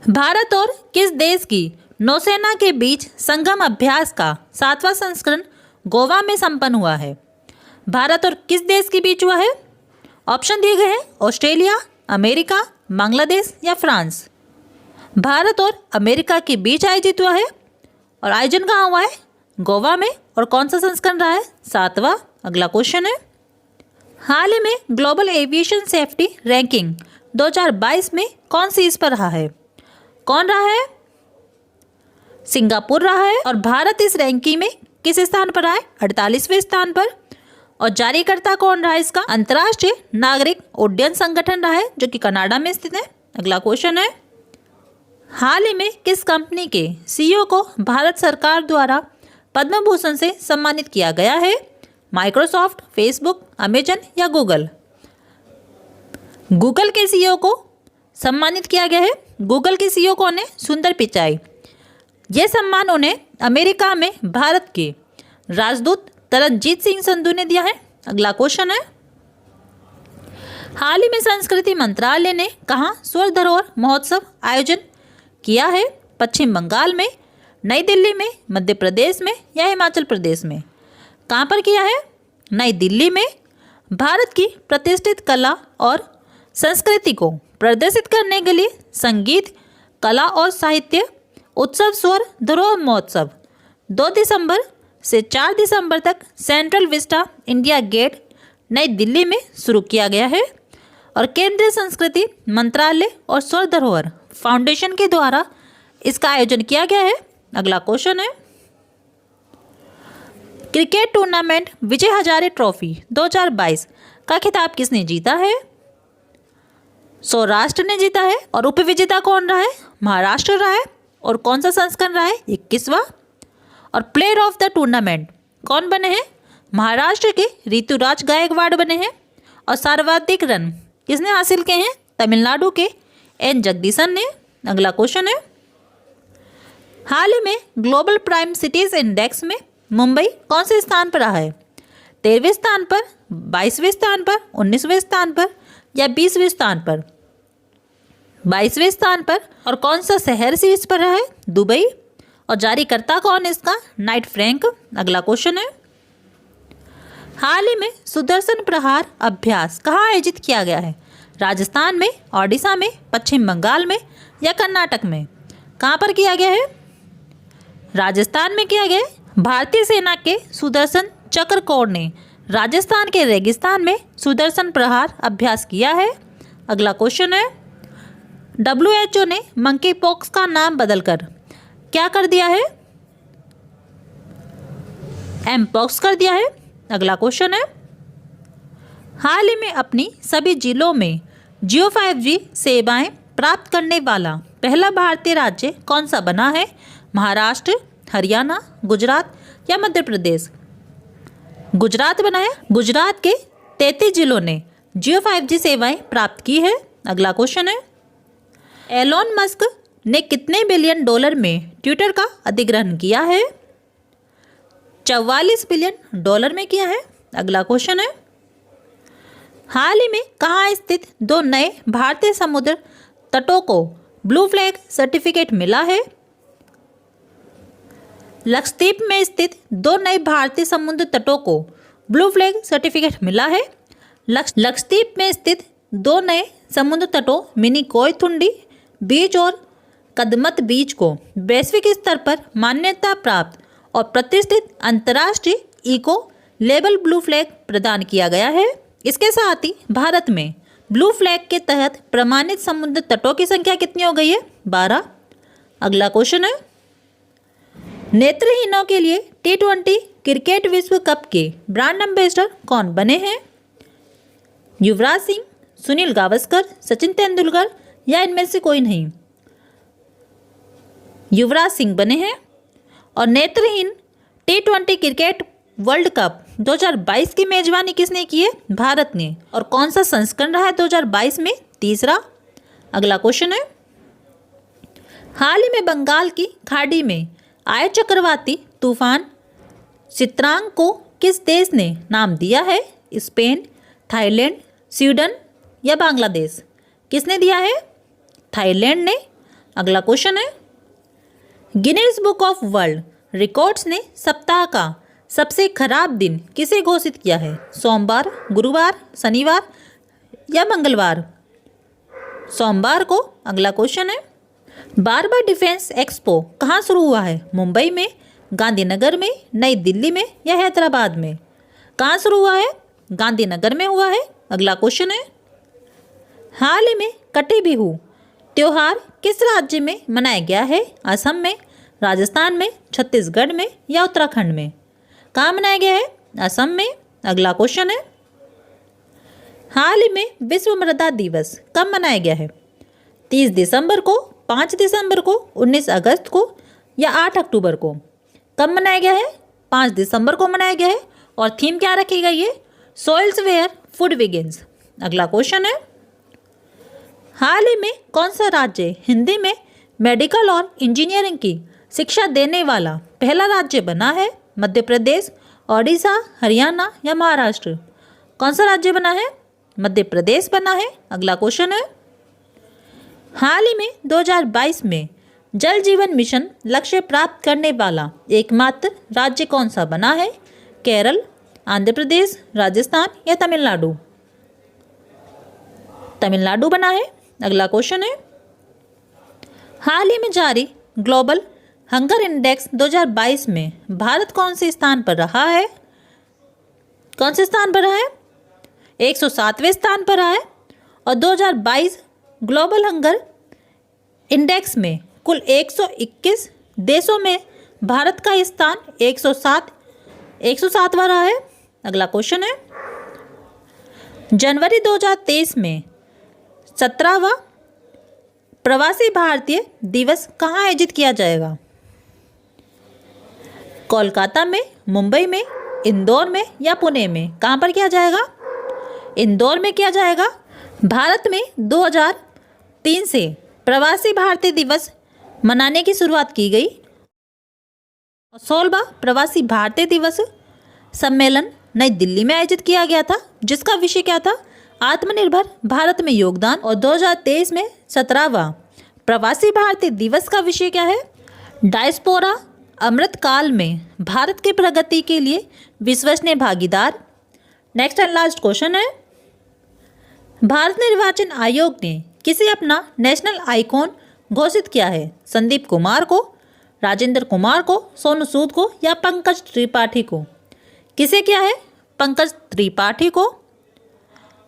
भारत और किस देश की नौसेना के बीच संगम अभ्यास का 7वां संस्करण गोवा में संपन्न हुआ है? भारत और किस देश के बीच हुआ है? ऑप्शन दिए गए हैं, ऑस्ट्रेलिया, अमेरिका, बांग्लादेश या फ्रांस। भारत और अमेरिका के बीच आयोजित हुआ है और आयोजन कहाँ हुआ है? गोवा में। और कौन सा संस्करण रहा है? 7वां। अगला क्वेश्चन है, हाल ही में ग्लोबल एविएशन सेफ्टी रैंकिंग 2022 में कौन सी इस पर रहा है? कौन रहा है? सिंगापुर रहा है। और भारत इस रैंकिंग में किस स्थान पर रहा है? 48वें स्थान पर। और जारीकर्ता कौन रहा है इसका? अंतर्राष्ट्रीय नागरिक उड्डयन संगठन रहा है जो कि कनाडा में स्थित है। अगला क्वेश्चन है, हाल ही में किस कंपनी के सीईओ को भारत सरकार द्वारा पद्म भूषण से सम्मानित किया गया है? माइक्रोसॉफ्ट, फेसबुक, अमेजन या गूगल? गूगल के सीईओ को सम्मानित किया गया है। गूगल के सीईओ कौन है? सुंदर पिचाई। यह सम्मान उन्हें अमेरिका में भारत के राजदूत तरनजीत सिंह संधू ने दिया है। अगला क्वेश्चन है, हाल ही में संस्कृति मंत्रालय ने कहाँ स्वर्ग धरोहर महोत्सव आयोजन किया है? पश्चिम बंगाल में, नई दिल्ली में, मध्य प्रदेश में या हिमाचल प्रदेश में? कहाँ पर किया है? नई दिल्ली में। भारत की प्रतिष्ठित कला और संस्कृति को प्रदर्शित करने के लिए संगीत, कला और साहित्य उत्सव स्वर धरोहर महोत्सव 2 दिसंबर से 4 दिसंबर तक सेंट्रल विस्टा इंडिया गेट नई दिल्ली में शुरू किया गया है और केंद्रीय संस्कृति मंत्रालय और स्वर धरोहर फाउंडेशन के द्वारा इसका आयोजन किया गया है। अगला क्वेश्चन है, cricket tournament Vijay Hazare trophy 2022 का खिताब किसने जीता है? सौराष्ट्र ने जीता है। और उपविजेता कौन रहा है? महाराष्ट्र रहा है। और कौन सा संस्करण रहा है? 21वां। और प्लेयर ऑफ द टूर्नामेंट कौन बने हैं? महाराष्ट्र के ऋतुराज गायकवाड़ बने हैं। और सर्वाधिक रन किसने हासिल किए हैं? तमिलनाडु के एन जगदीशन ने। अगला क्वेश्चन है, हाल ही में ग्लोबल प्राइम सिटीज इंडेक्स में मुंबई कौन से स्थान पर रहा है? 13वें स्थान पर, 22वें स्थान पर, 19वें स्थान पर या 20वें स्थान पर? 22वें स्थान पर। और कौन सा शहर से इस पर रहा है? दुबई। और जारीकर्ता कौन है इसका? Knight Frank. अगला क्वेश्चन है, हाल ही में सुदर्शन प्रहार अभ्यास कहाँ आयोजित किया गया है? राजस्थान में, ओडिशा में, पश्चिम बंगाल में या कर्नाटक में? कहाँ पर किया गया है? राजस्थान में किया गया है। भारतीय सेना के सुदर्शन चक्र कोर ने राजस्थान के रेगिस्तान में सुदर्शन प्रहार अभ्यास किया है। अगला क्वेश्चन है, WHO ने मंकी पॉक्स का नाम बदलकर क्या कर दिया है? एमपॉक्स कर दिया है। अगला क्वेश्चन है, हाल ही में अपनी सभी जिलों में जियो 5G सेवाएं प्राप्त करने वाला पहला भारतीय राज्य कौन सा बना है? महाराष्ट्र, हरियाणा, गुजरात या मध्य प्रदेश? गुजरात बना है। गुजरात के 33 जिलों ने जियो 5G सेवाएं प्राप्त की है। अगला क्वेश्चन है, एलोन मस्क ने कितने बिलियन डॉलर में ट्विटर का अधिग्रहण किया है? 44 बिलियन डॉलर में किया है। अगला क्वेश्चन है, हाल ही में कहाँ स्थित 2 नए भारतीय समुद्र तटों को ब्लू फ्लैग सर्टिफिकेट मिला है? लक्षद्वीप में स्थित 2 नए भारतीय समुद्र तटों को ब्लू फ्लैग सर्टिफिकेट मिला है? लक्षद्वीप में स्थित 2 नए समुद्र तटों मिनी कोयथुंडी बीच और कदमत बीच को वैश्विक स्तर पर मान्यता प्राप्त और प्रतिष्ठित अंतर्राष्ट्रीय इको लेबल ब्लू फ्लैग प्रदान किया गया है। इसके साथ ही भारत में ब्लू फ्लैग के तहत प्रमाणित समुद्र तटों की संख्या कितनी हो गई है? 12। अगला क्वेश्चन है, नेत्रहीनों के लिए T20 क्रिकेट विश्व कप के ब्रांड एम्बेसडर कौन बने हैं? युवराज सिंह, सुनील गावस्कर, सचिन तेंदुलकर या इनमें से कोई नहीं? युवराज सिंह बने हैं। और नेत्रहीन T20 क्रिकेट वर्ल्ड कप 2022 की मेजबानी किसने की है? भारत ने। और कौन सा संस्करण रहा है 2022 में? तीसरा। अगला क्वेश्चन है, हाल ही में बंगाल की खाड़ी में आए चक्रवाती तूफान चित्रांग को किस देश ने नाम दिया है? स्पेन, थाईलैंड, स्वीडन या बांग्लादेश? किसने दिया है? थाईलैंड ने। अगला क्वेश्चन है, Guinness book of world records ने सप्ताह का सबसे खराब दिन किसे घोषित किया है? सोमवार, गुरुवार, शनिवार या मंगलवार? सोमवार को। अगला क्वेश्चन है, बारबार डिफेंस एक्सपो कहाँ शुरू हुआ है? मुंबई में, गांधीनगर में, नई दिल्ली में या हैदराबाद में? कहाँ शुरू हुआ है? गांधीनगर में हुआ है। अगला क्वेश्चन है, हाल ही में कटी बिहू त्योहार किस राज्य में मनाया गया है? असम में, राजस्थान में, छत्तीसगढ़ में या उत्तराखंड में? कहाँ मनाया गया है? असम में। अगला क्वेश्चन है, हाल ही में विश्व मृदा दिवस कब मनाया गया है? 30 दिसंबर को, 5 दिसंबर को, 19 अगस्त को या 8 अक्टूबर को? कब मनाया गया है? 5 दिसंबर को मनाया गया है। और थीम क्या रखी गई है? Soils where food begins. अगला क्वेश्चन है, हाल ही में कौन सा राज्य हिंदी में मेडिकल और इंजीनियरिंग की शिक्षा देने वाला पहला राज्य बना है? मध्य प्रदेश, ओडिशा, हरियाणा या महाराष्ट्र? कौन सा राज्य बना है? मध्य प्रदेश बना है। अगला क्वेश्चन है, हाल ही में 2022 में जल जीवन मिशन लक्ष्य प्राप्त करने वाला एकमात्र राज्य कौन सा बना है? केरल, आंध्र प्रदेश, राजस्थान या तमिलनाडु? तमिलनाडु बना है। अगला क्वेश्चन है, हाल ही में जारी ग्लोबल हंगर इंडेक्स 2022 में भारत कौन से स्थान पर रहा है? कौन से स्थान पर रहा है? 107वें स्थान पर रहा है। और 2022 ग्लोबल हंगर इंडेक्स में कुल 121 देशों में भारत का स्थान 107वां रहा है। अगला क्वेश्चन है, जनवरी 2023 में 17वां प्रवासी भारतीय दिवस कहाँ आयोजित किया जाएगा? कोलकाता में, मुंबई में, इंदौर में या पुणे में? कहाँ पर किया जाएगा? इंदौर में किया जाएगा। भारत में 2003 से प्रवासी भारतीय दिवस मनाने की शुरुआत की गई। 16वां प्रवासी भारतीय दिवस सम्मेलन नई दिल्ली में आयोजित किया गया था, जिसका विषय क्या था? आत्मनिर्भर भारत में योगदान। और 2023 में 17वां प्रवासी भारतीय दिवस का विषय क्या है? डायस्पोरा अमृत काल में भारत की प्रगति के लिए विश्वसनीय भागीदार। नेक्स्ट एंड लास्ट क्वेश्चन है, भारत निर्वाचन आयोग ने किसे अपना नेशनल आइकॉन घोषित किया है? संदीप कुमार को, राजेंद्र कुमार को, सोनू सूद को या पंकज त्रिपाठी को? किसे किया है? पंकज त्रिपाठी को।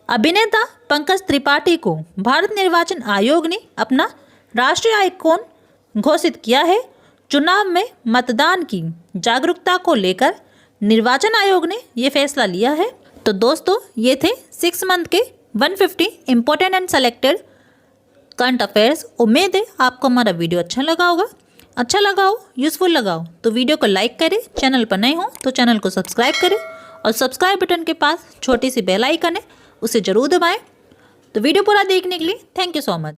अभिनेता पंकज त्रिपाठी को भारत निर्वाचन आयोग ने अपना राष्ट्रीय आइकॉन घोषित किया है। चुनाव में मतदान की जागरूकता को लेकर निर्वाचन आयोग ने ये फैसला लिया है। तो दोस्तों, ये थे 6 मंथ के 150 important and selected current affairs. उम्मीद है आपको हमारा वीडियो अच्छा लगा होगा। अच्छा लगा हो, यूज़फुल लगा हो तो वीडियो को लाइक करें, चैनल पर नए हो तो चैनल को सब्सक्राइब करें और सब्सक्राइब बटन के पास छोटी सी बेल आइकन है, उसे ज़रूर दबाएं। तो वीडियो पूरा देखने के लिए थैंक यू सो मच।